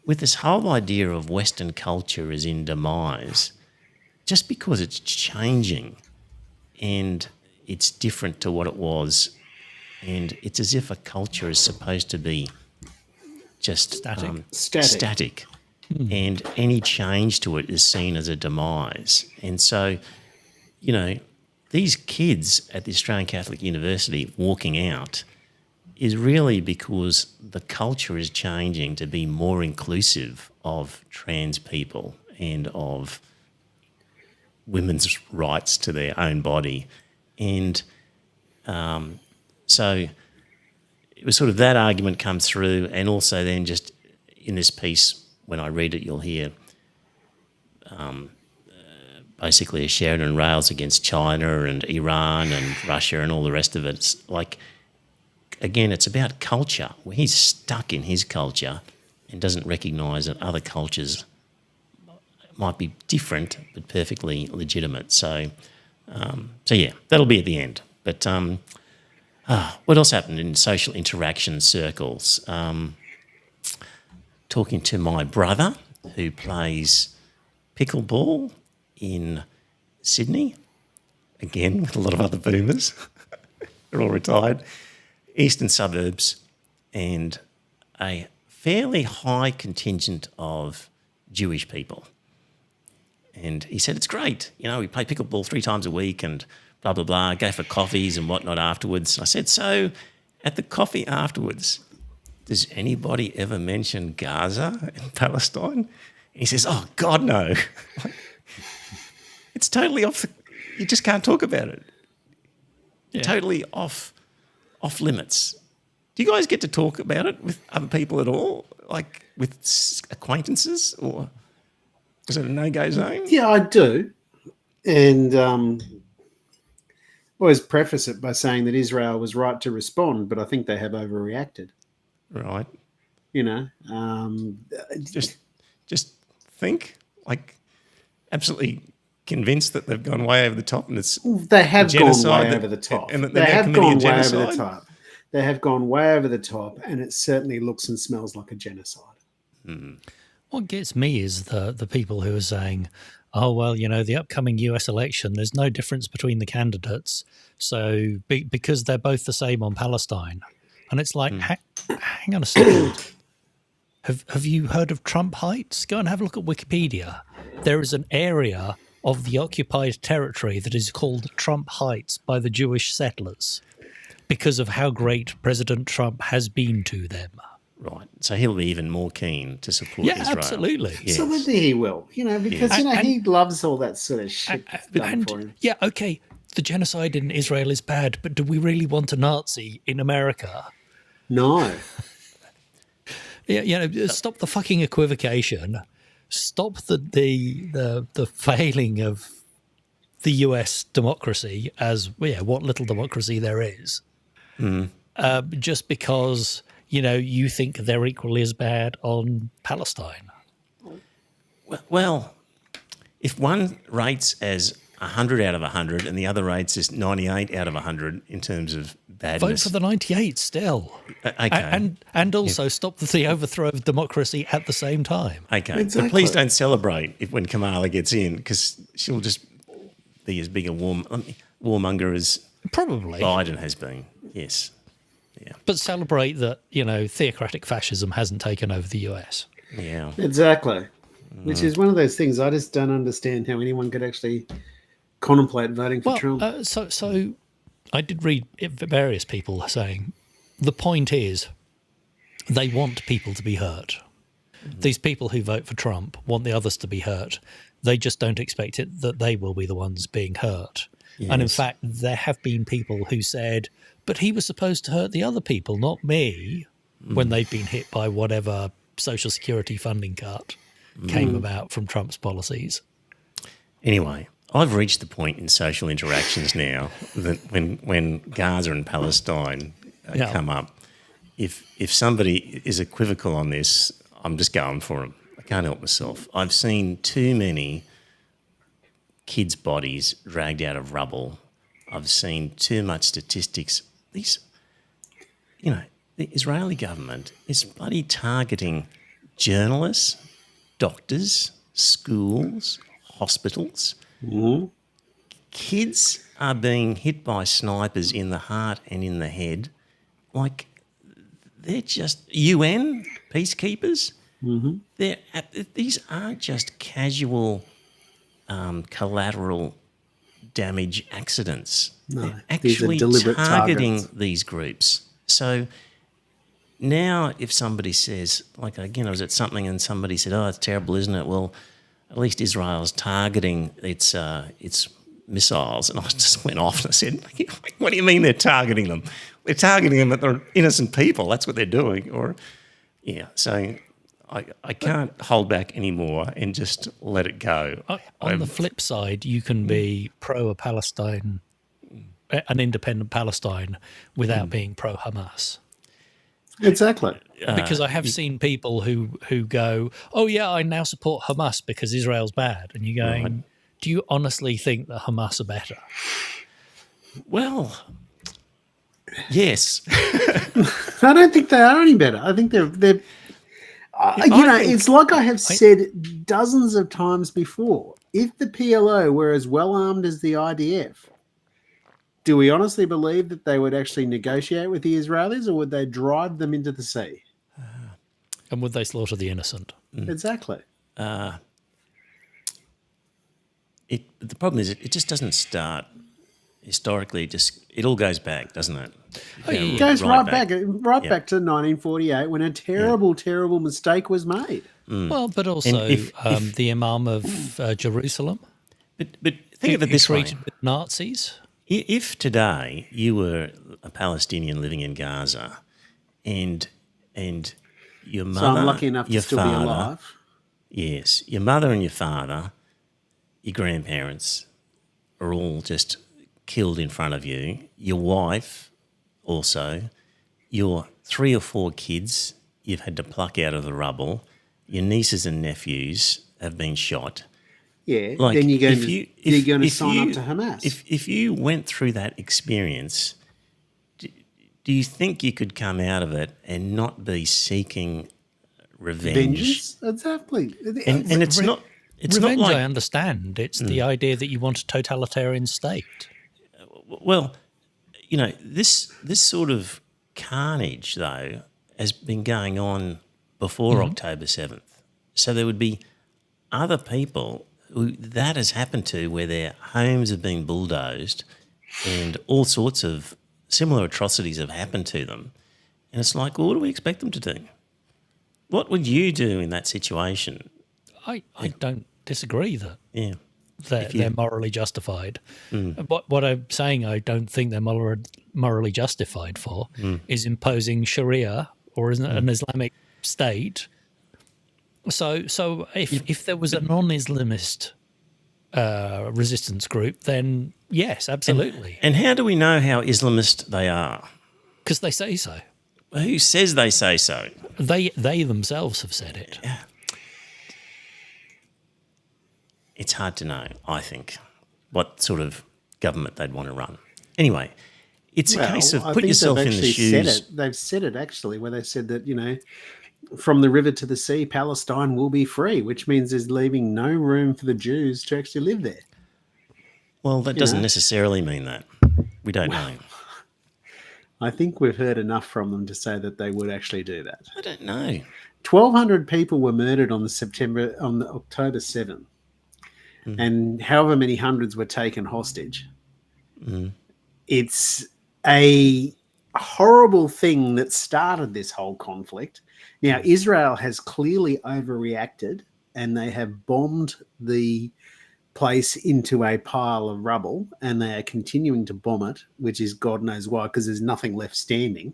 with this whole idea of Western culture is in demise just because it's changing and it's different to what it was, and it's as if a culture is supposed to be just static. And any change to it is seen as a demise. And so, these kids at the Australian Catholic University walking out is really because the culture is changing to be more inclusive of trans people and of women's rights to their own body. And so it was sort of that argument comes through, and also then just in this piece, when I read it, you'll hear basically a Sheridan rails against China and Iran and Russia and all the rest of it. It's like, again, it's about culture. Well, he's stuck in his culture and doesn't recognise that other cultures might be different but perfectly legitimate. So yeah, that'll be at the end. But what else happened in social interaction circles? Talking to my brother who plays pickleball in Sydney, again with a lot of other boomers. They're all retired. Eastern suburbs, and a fairly high contingent of Jewish people. And he said, it's great. You know, we play pickleball 3 times a week and blah, blah, blah, go for coffees and whatnot afterwards. I said, so at the coffee afterwards, does anybody ever mention Gaza and Palestine? He says, oh, God, no. It's totally off. You just can't talk about it. Yeah. Totally off limits. Do you guys get to talk about it with other people at all, like with acquaintances, or is it a no-go zone?
Yeah, I do. And always preface it by saying that Israel was right to respond, but I think they have overreacted.
Right.
You know,
just think, like, absolutely convinced that they've gone way over the top, and it's
they have gone way over the top. And they have gone way over the top. They have gone way over the top, and it certainly looks and smells like a genocide.
Mm.
What gets me is the people who are saying, oh, well, you know, the upcoming US election, there's no difference between the candidates. So because they're both the same on Palestine. And it's like, hang on a second. Have you heard of Trump Heights? Go and have a look at Wikipedia. There is an area of the occupied territory that is called Trump Heights by the Jewish settlers because of how great President Trump has been to them.
Right. So he'll be even more keen to support Israel.
Absolutely.
Yes.
So whether he will, you know, because, you know, he loves all that sort of shit done for him.
Yeah, okay, the genocide in Israel is bad, but do we really want a Nazi in America?
No.
Yeah, you know, stop the fucking equivocation. Stop the failing of the US democracy as, what little democracy there is. Just because, you know, you think they're equally as bad on Palestine.
Well, if one rates as 100 out of 100 and the other rates as 98 out of 100 in terms of badness.
Vote for the 98 still.
Okay.
And also stop the overthrow of democracy at the same time.
Okay.
Exactly.
But please don't celebrate when Kamala gets in, because she'll just be as big a warmonger as
Probably
Biden has been. Yes. Yeah.
But celebrate that, you know, theocratic fascism hasn't taken over the US.
Yeah.
Exactly. Which is one of those things I just don't understand how anyone could actually contemplate voting for Trump.
So I did read various people saying the point is they want people to be hurt. These people who vote for Trump want the others to be hurt. They just don't expect it that they will be the ones being hurt. Yes. And in fact, there have been people who said, but he was supposed to hurt the other people, not me, when they've been hit by whatever Social Security funding cut came about from Trump's policies.
Anyway, I've reached the point in social interactions now that when Gaza and Palestine come up, if somebody is equivocal on this, I'm just going for them. I can't help myself. I've seen too many kids' bodies dragged out of rubble. I've seen too much statistics. These, you know, the Israeli government is bloody targeting journalists, doctors, schools, hospitals.
Mm-hmm.
Kids are being hit by snipers in the heart and in the head. Like, they're just UN peacekeepers.
Mm-hmm.
These aren't just casual collateral damage accidents.
No,
They're
these are
actually
deliberate
targeting
targets.
these groups. So now if somebody says, like again, I was at something and somebody said, "Oh, it's terrible, isn't it?" Well, at least Israel's targeting its missiles. And I just went off and I said, "What do you mean they're targeting them? They're targeting them at the innocent people. That's what they're doing." Or, yeah, so I can't hold back anymore and just let it go.
On the flip side, you can be pro-Palestine, an independent Palestine, without being pro-Hamas.
Exactly.
Because I have seen people who go, "Oh yeah, I now support Hamas because Israel's bad," and you're going, "Do you honestly think that Hamas are better?"
Well, yes.
I don't think they are any better. I think they're it's like I have said dozens of times before. If the PLO were as well armed as the IDF, do we honestly believe that they would actually negotiate with the Israelis, or would they drive them into the sea?
And would they slaughter the innocent?
Exactly.
The problem is it just doesn't start historically. It all goes back, doesn't it?
It goes right back to 1948 when a terrible mistake was made.
Well, but also the Imam of Jerusalem.
But think of it this way:
treated with Nazis.
If today you were a Palestinian living in Gaza, and your mother,
So I'm lucky enough to
your
still
father,
be alive.
Yes, your mother and your father, your grandparents are all just killed in front of you. Your wife also, your 3 or 4 kids you've had to pluck out of the rubble. Your nieces and nephews have been shot.
Yeah,
Like,
then you're going to sign up to Hamas.
If you went through that experience, do you think you could come out of it and not be seeking revenge?
Vengeance? Exactly.
And it's not. It's
Revenge,
not like,
I understand. It's the idea that you want a totalitarian state.
well, this sort of carnage though has been going on before October 7th. So there would be other people who that has happened to, where their homes have been bulldozed and all sorts of similar atrocities have happened to them. And it's like, well, what do we expect them to do? What would you do in that situation?
I don't disagree that they're morally justified. What I'm saying I don't think they're morally justified for is imposing Sharia or an Islamic state. So if there was a non-Islamist resistance group, then yes, absolutely.
And how do we know how Islamist they are?
Because they say so.
Who says they say so?
They themselves have said it.
Yeah. It's hard to know, I think, what sort of government they'd want to run. Anyway, it's a case of put yourself in the shoes.
They've said it actually, where they said that, from the river to the sea, Palestine will be free, which means there's leaving no room for the Jews to actually live there.
Well, that doesn't necessarily mean that. We don't know.
I think we've heard enough from them to say that they would actually do that.
I don't know.
1,200 people were murdered on the October 7th, and however many hundreds were taken hostage. It's a horrible thing that started this whole conflict. Now, Israel has clearly overreacted, and they have bombed the place into a pile of rubble, and they are continuing to bomb it, which is God knows why, because there's nothing left standing.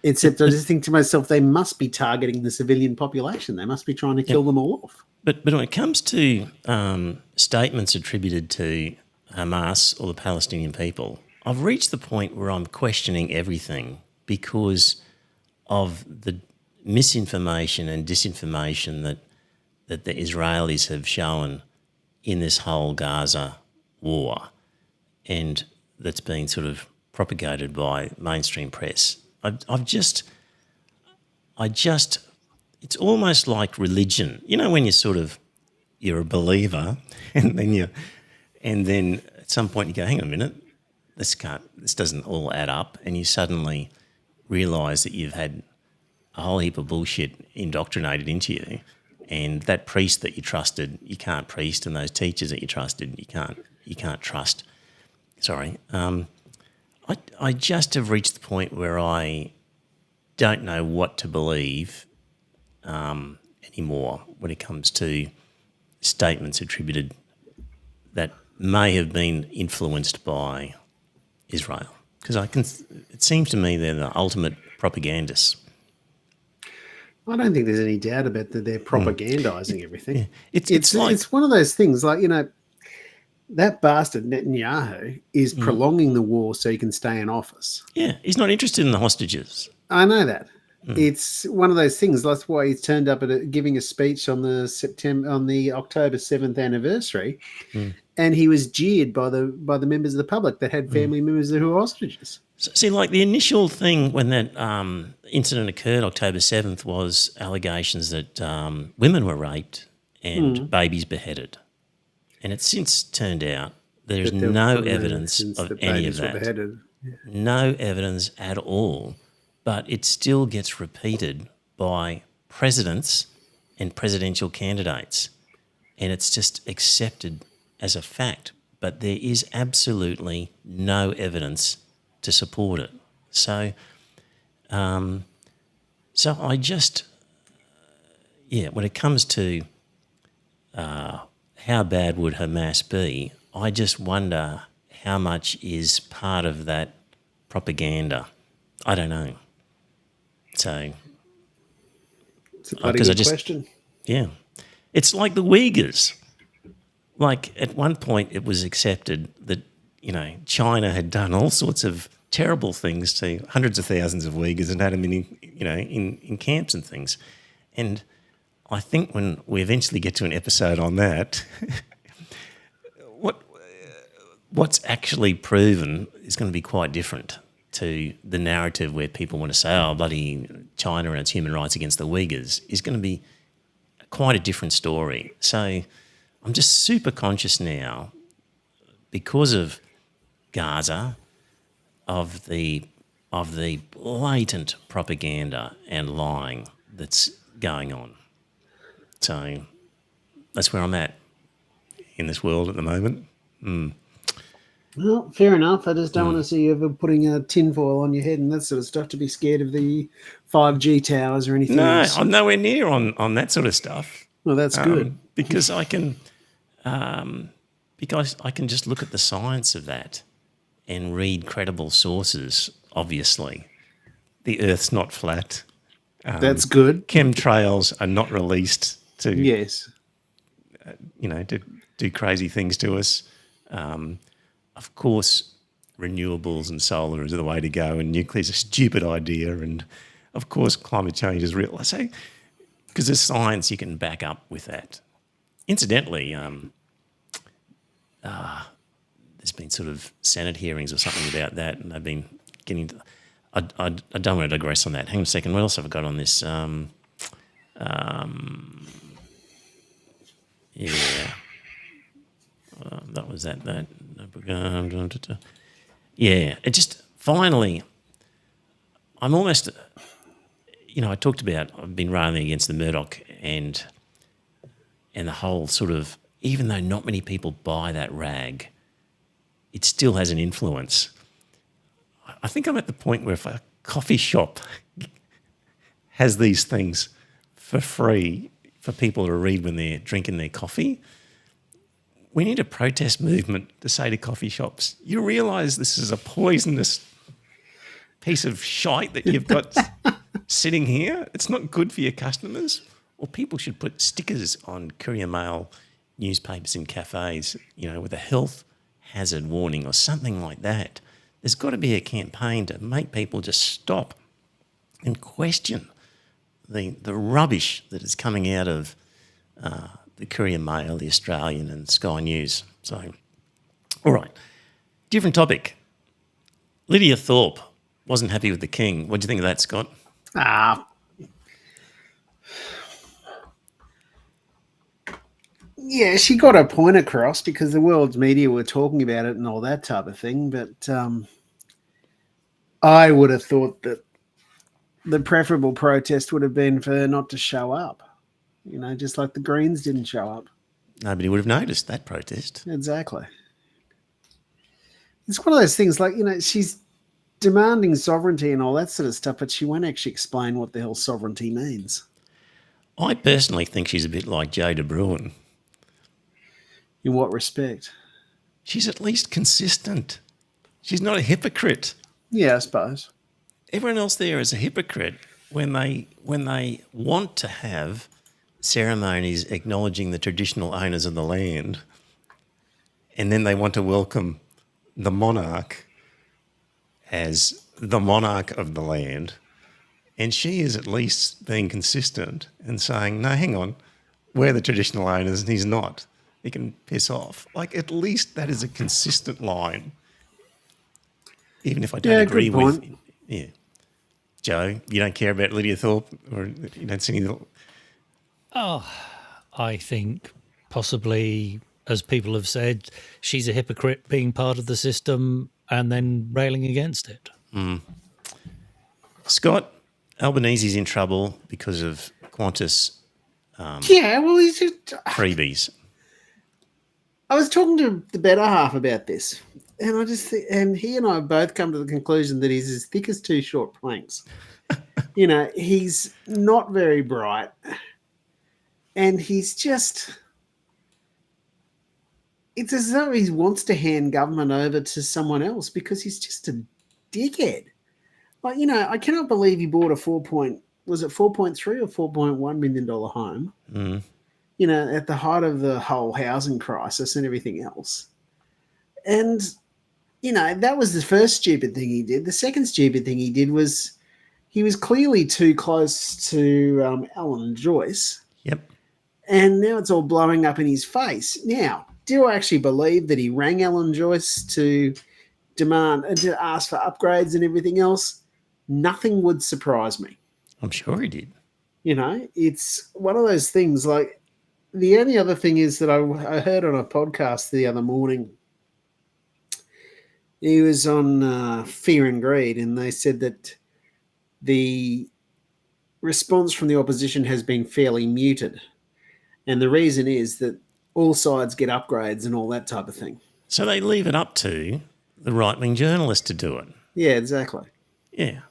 Except I just think to myself, they must be targeting the civilian population. They must be trying to kill them all off.
But when it comes to statements attributed to Hamas or the Palestinian people, I've reached the point where I'm questioning everything because of the misinformation and disinformation that the Israelis have shown in this whole Gaza war, and that's been sort of propagated by mainstream press. It's almost like religion. When you're a believer, and then at some point you go, hang on a minute, this doesn't all add up, and you suddenly realise that you've had a whole heap of bullshit indoctrinated into you, and that priest that you trusted, you can't priest, and those teachers that you trusted, you can't you can't trust. Sorry. I just have reached the point where I don't know what to believe anymore when it comes to statements attributed that may have been influenced by Israel. Because it seems to me they're the ultimate propagandists.
I don't think there's any doubt about that they're propagandizing everything.
Yeah. It's
one of those things, like, that bastard Netanyahu is prolonging the war so he can stay in office.
Yeah, he's not interested in the hostages.
I know that. It's one of those things. That's why he turned up at giving a speech on the October 7th anniversary, and he was jeered by the members of the public that had family members who were hostages.
So, see, like the initial thing when that incident occurred, October 7th, was allegations that women were raped and babies beheaded. And it's since turned out there's no evidence of any of that. Yeah. No evidence at all. But it still gets repeated by presidents and presidential candidates. And it's just accepted as a fact. But there is absolutely no evidence to support it. So I just, when it comes to how bad would Hamas be, I just wonder how much is part of that propaganda. I don't know. So,
it's a bloody good question.
Yeah. It's like the Uyghurs. Like at one point it was accepted that, China had done all sorts of terrible things to hundreds of thousands of Uyghurs and had them in camps and things. And I think when we eventually get to an episode on that, what's actually proven is going to be quite different to the narrative where people want to say, oh, bloody China and its human rights against the Uyghurs, is going to be quite a different story. So I'm just super conscious now, because of Gaza, of the blatant propaganda and lying that's going on. So that's where I'm at in this world at the moment.
Well, fair enough. I just don't want to see you ever putting a tinfoil on your head and that sort of stuff to be scared of the 5G towers or anything else.
I'm nowhere near on that sort of stuff.
Well, that's good.
Because I can just look at the science of that and read credible sources, obviously. The Earth's not flat.
That's good.
Chemtrails are not released to, to do crazy things to us. Of course, renewables and solar is the way to go, and nuclear is a stupid idea, and of course climate change is real. I say, because there's science you can back up with that. Incidentally, there's been sort of Senate hearings or something about that, and they've been getting to, I don't want to digress on that. Hang on a second. What else have I got on this? That was that. Yeah, it just finally, I'm almost, I talked about, I've been railing against the Murdoch and the whole sort of, even though not many people buy that rag, it still has an influence. I think I'm at the point where if a coffee shop has these things for free for people to read when they're drinking their coffee, we need a protest movement to say to coffee shops, you realise this is a poisonous piece of shite that you've got sitting here? It's not good for your customers. Or people should put stickers on Courier Mail newspapers in cafes, with a health hazard warning or something like that. There's got to be a campaign to make people just stop and question the rubbish that is coming out of the Courier Mail, the Australian and Sky News. So, all right, different topic. Lydia Thorpe wasn't happy with the King. What do you think of that, Scott?
Yeah, she got her point across because the world's media were talking about it and all that type of thing. But I would have thought that the preferable protest would have been for her not to show up. Just like the Greens didn't show up.
Nobody would have noticed that protest.
Exactly. It's one of those things like, she's demanding sovereignty and all that sort of stuff, but she won't actually explain what the hell sovereignty means.
I personally think she's a bit like Joe de Bruin.
In what respect?
She's at least consistent. She's not a hypocrite.
Yeah, I suppose.
Everyone else there is a hypocrite when they want to have ceremonies acknowledging the traditional owners of the land, and then they want to welcome the monarch as the monarch of the land. And she is at least being consistent and saying, no, hang on, we're the traditional owners and he's not. He can piss off. Like, at least that is a consistent line. Even if I don't agree with... Yeah. Joe, you don't care about Lydia Thorpe, or you don't see any...
Oh, I think possibly, as people have said, she's a hypocrite being part of the system and then railing against it.
Scott, Albanese's in trouble because of Qantas
he's just...
freebies.
I was talking to the better half about this, and I just think, and he and I have both come to the conclusion that he's as thick as two short planks. He's not very bright, and he's just... It's as though he wants to hand government over to someone else because he's just a dickhead. Like, I cannot believe he bought a $4.3 or $4.1 million home.
Mm.
At the height of the whole housing crisis and everything else. And, that was the first stupid thing he did. The second stupid thing he did was he was clearly too close to Alan Joyce.
Yep.
And now it's all blowing up in his face. Now, do I actually believe that he rang Alan Joyce to demand and to ask for upgrades and everything else? Nothing would surprise me.
I'm sure he did.
It's one of those things like, the only other thing is that I heard on a podcast the other morning, he was on Fear and Greed, and they said that the response from the opposition has been fairly muted. And the reason is that all sides get upgrades and all that type of thing.
So they leave it up to the right-wing journalist to do it.
Yeah, exactly.
Yeah.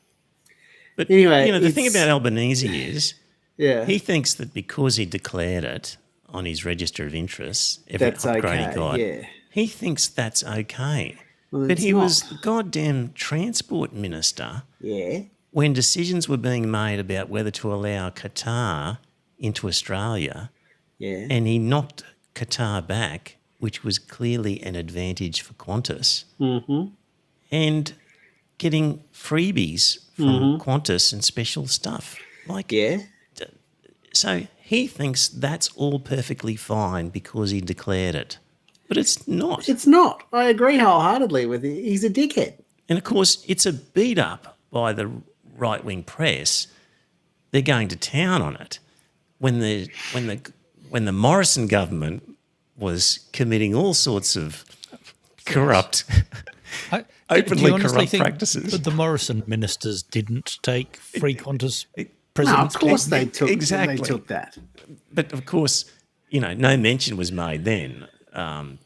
But
anyway,
the thing about Albanese is he thinks that because he declared it on his register of interests, every upgrade he got, he thinks that's okay.
Well,
but he was the goddamn transport minister when decisions were being made about whether to allow Qatar into Australia, and he knocked Qatar back, which was clearly an advantage for Qantas, and getting freebies from Qantas and special stuff. So he thinks that's all perfectly fine because he declared it. But it's not.
It's not. I agree wholeheartedly with you. He's a dickhead.
And, of course, it's a beat-up by the right-wing press. They're going to town on it. When the Morrison government was committing all sorts of corrupt, openly corrupt practices.
But the Morrison ministers didn't take free Qantas presidents.
No, of course they took
exactly.
They took that.
But of course, no mention was made then. But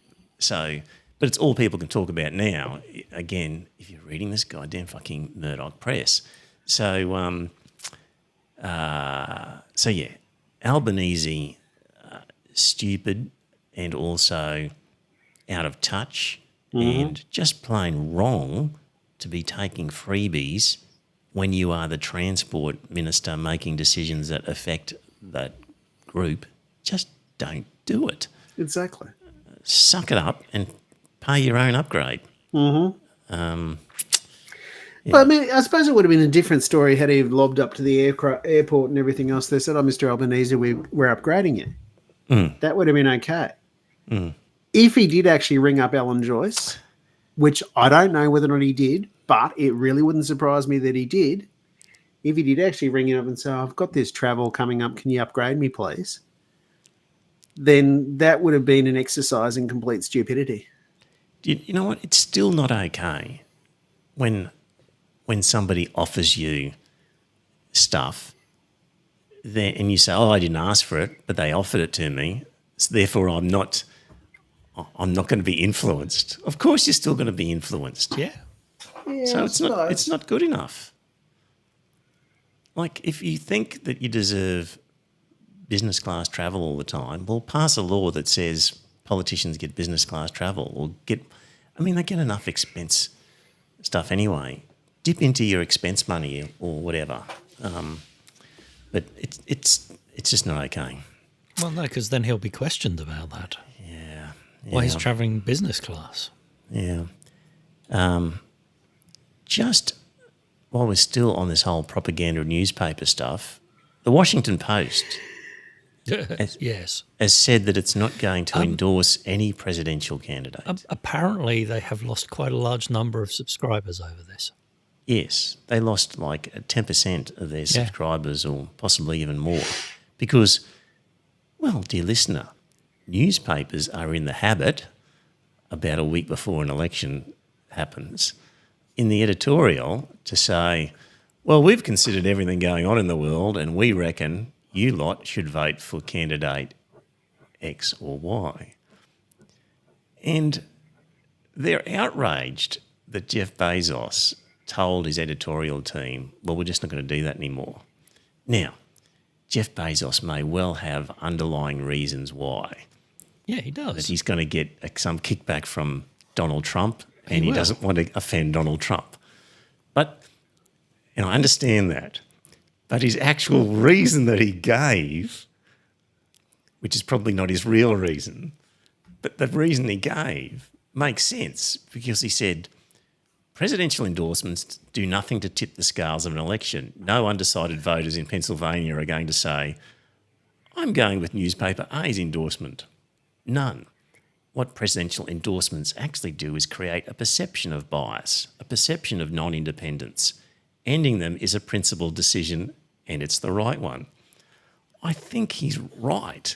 it's all people can talk about now. Again, if you're reading this goddamn fucking Murdoch press. So Albanese, stupid and also out of touch and just plain wrong to be taking freebies when you are the transport minister making decisions that affect that group. Just don't do it.
Exactly.
Suck it up and pay your own upgrade.
But I mean, I suppose it would have been a different story had he lobbed up to the airport and everything else. They said, "Oh, Mr. Albanese, we're upgrading you." That would have been okay. If he did actually ring up Alan Joyce, which I don't know whether or not he did, but it really wouldn't surprise me that he did. If he did actually ring him up and say, "I've got this travel coming up, can you upgrade me, please?" then that would have been an exercise in complete stupidity.
You know what? It's still not okay when somebody offers you stuff and you say, "Oh, I didn't ask for it, but they offered it to me, so therefore I'm not I'm not going to be influenced. Of course you're still going to be influenced.
Yeah.
Yeah,
So
I
it's
suppose.
not good enough. Like, if you think that you deserve business class travel all the time, well, pass a law that says politicians get business class travel or they get enough expense stuff anyway. Dip into your expense money or whatever. But it's just not okay.
Well, no, because then he'll be questioned about that.
Yeah.
Why he's travelling business class.
Yeah. Just while we're still on this whole propaganda newspaper stuff, the Washington Post
Yes.
has said that it's not going to endorse any presidential candidate.
Apparently, they have lost quite a large number of subscribers over this.
Yes, they lost like 10% of their subscribers or possibly even more because, well, dear listener, newspapers are in the habit, about a week before an election happens, in the editorial to say, well, we've considered everything going on in the world and we reckon you lot should vote for candidate X or Y. And they're outraged that Jeff Bezos told his editorial team, well, we're just not going to do that anymore. Now, Jeff Bezos may well have underlying reasons why.
Yeah, he does.
That he's going to get some kickback from Donald Trump and he
will.
doesn't want to offend Donald Trump. But, and I understand that, but his actual reason that he gave, which is probably not his real reason, but the reason he gave makes sense because he said, presidential endorsements do nothing to tip the scales of an election. No undecided voters in Pennsylvania are going to say, I'm going with newspaper A's endorsement. None. What presidential endorsements actually do is create a perception of bias, a perception of non-independence. Ending them is a principled decision and it's the right one. I think he's right.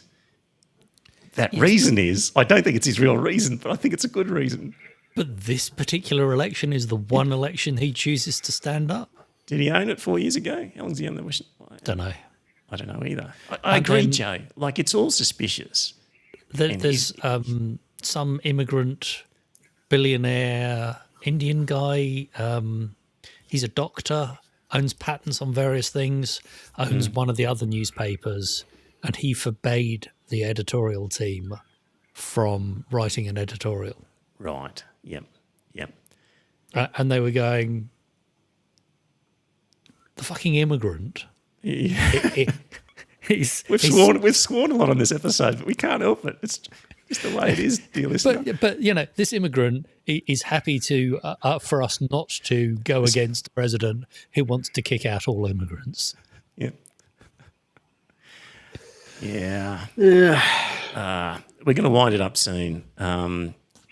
That reason is, I don't think it's his real reason, but I think it's a good reason.
But this particular election is the one election he chooses to stand up.
Did he own it 4 years ago? How long's he owned the
Don't know.
I don't know either. I agree, Joe. Like, it's all suspicious.
There's some immigrant billionaire Indian guy. He's a doctor, owns patents on various things, owns one of the other newspapers, and he forbade the editorial team from writing an editorial.
Right. Yep.
And they were going, the fucking immigrant.
Yeah. We've sworn a lot on this episode, but we can't help it. It's just the way it is, dear listener.
But you know, this immigrant is happy to for us not to go against the president who wants to kick out all immigrants.
Yeah. Yeah.
Yeah.
We're going to wind it up soon.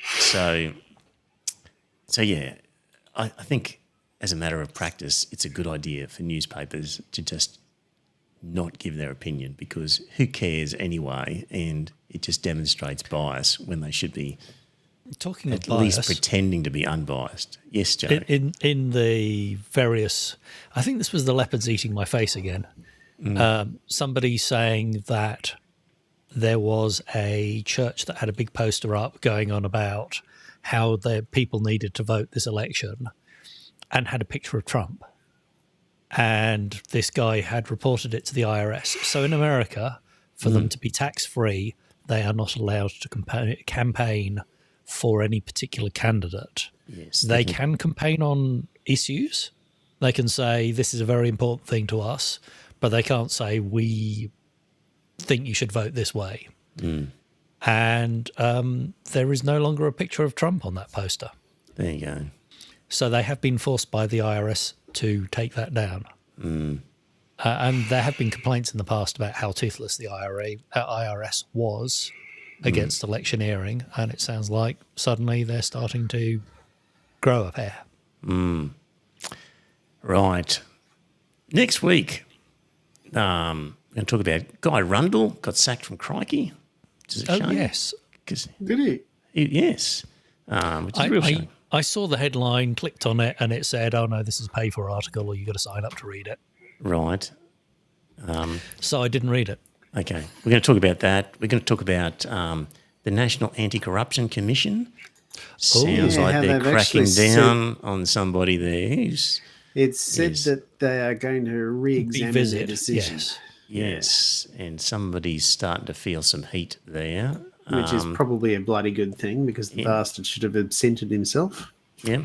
So yeah, I think as a matter of practice, it's a good idea for newspapers to just not give their opinion because who cares anyway, and it just demonstrates bias when they should be
Talking
at
of bias,
least pretending to be unbiased. Yes, Joe.
in the various, I think this was the leopards eating my face again. Somebody saying that there was a church that had a big poster up going on about how the people needed to vote this election and had a picture of Trump. And this guy had reported it to the IRS. So in America, for them to be tax-free, they are not allowed to campaign for any particular candidate.
Yes,
They can campaign on issues. They can say, this is a very important thing to us, but they can't say, we think you should vote this way. And there is no longer a picture of Trump on that poster.
There you go.
So they have been forced by the IRS to take that down. And there have been complaints in the past about how toothless the IRS was against electioneering, and it sounds like suddenly they're starting to grow a pair.
Right. Next week, I'm going to talk about Guy Rundle got sacked from Crikey, which is a shame.
Yes.
'Cause
Did he?
yes, which is a real shame.
I saw the headline, clicked on it, and it said, oh, no, this is a pay-for article, or you've got to sign up to read it.
Right.
So I didn't read it.
Okay. We're going to talk about that. We're going to talk about The National Anti-Corruption Commission. Sounds
Yeah,
like
how
they're
they've actually
cracking down on somebody there who's...
It's said
Yes.
that they are going to re-examine their
Revisit,
decision,
yes.
Yes, and somebody's starting to feel some heat there.
which is probably a bloody good thing because the bastard should have absented himself.
Yeah.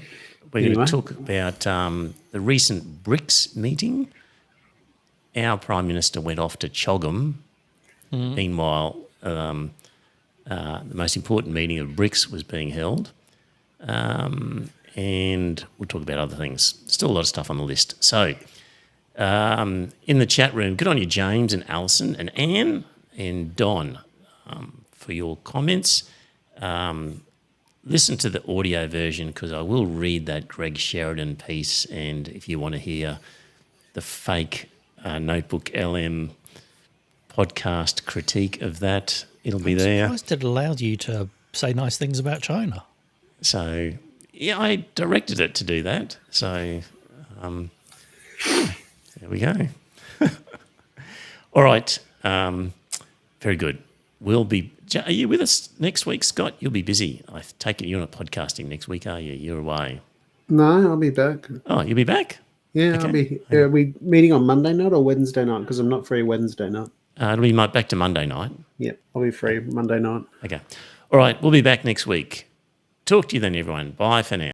We're
Anyway.
going to talk about the recent BRICS meeting. Our Prime Minister went off to Choggum. Meanwhile, the most important meeting of BRICS was being held. And we'll talk about other things. Still a lot of stuff on the list. So, in the chat room, good on you, James and Alison and Anne and Don, for your comments. Listen to the audio version because I will read that Greg Sheridan piece, and if you want to hear the fake Notebook LM podcast critique of that, it'll be there.
I'm surprised it allowed you to say nice things about China.
So, yeah, I directed it to do that. So, there we go. All right. Very good. We'll be... Are you with us next week, Scott? You'll be busy. I take it you're not podcasting next week, are you? You're away.
No, I'll be back.
Oh, you'll be back?
Yeah,
Okay.
I'll be. Are we meeting on Monday night or Wednesday night? Because I'm not free Wednesday night.
It'll be back to Monday night.
Yep, I'll be free Monday night.
Okay. All right. We'll be back next week. Talk to you then, everyone. Bye for now.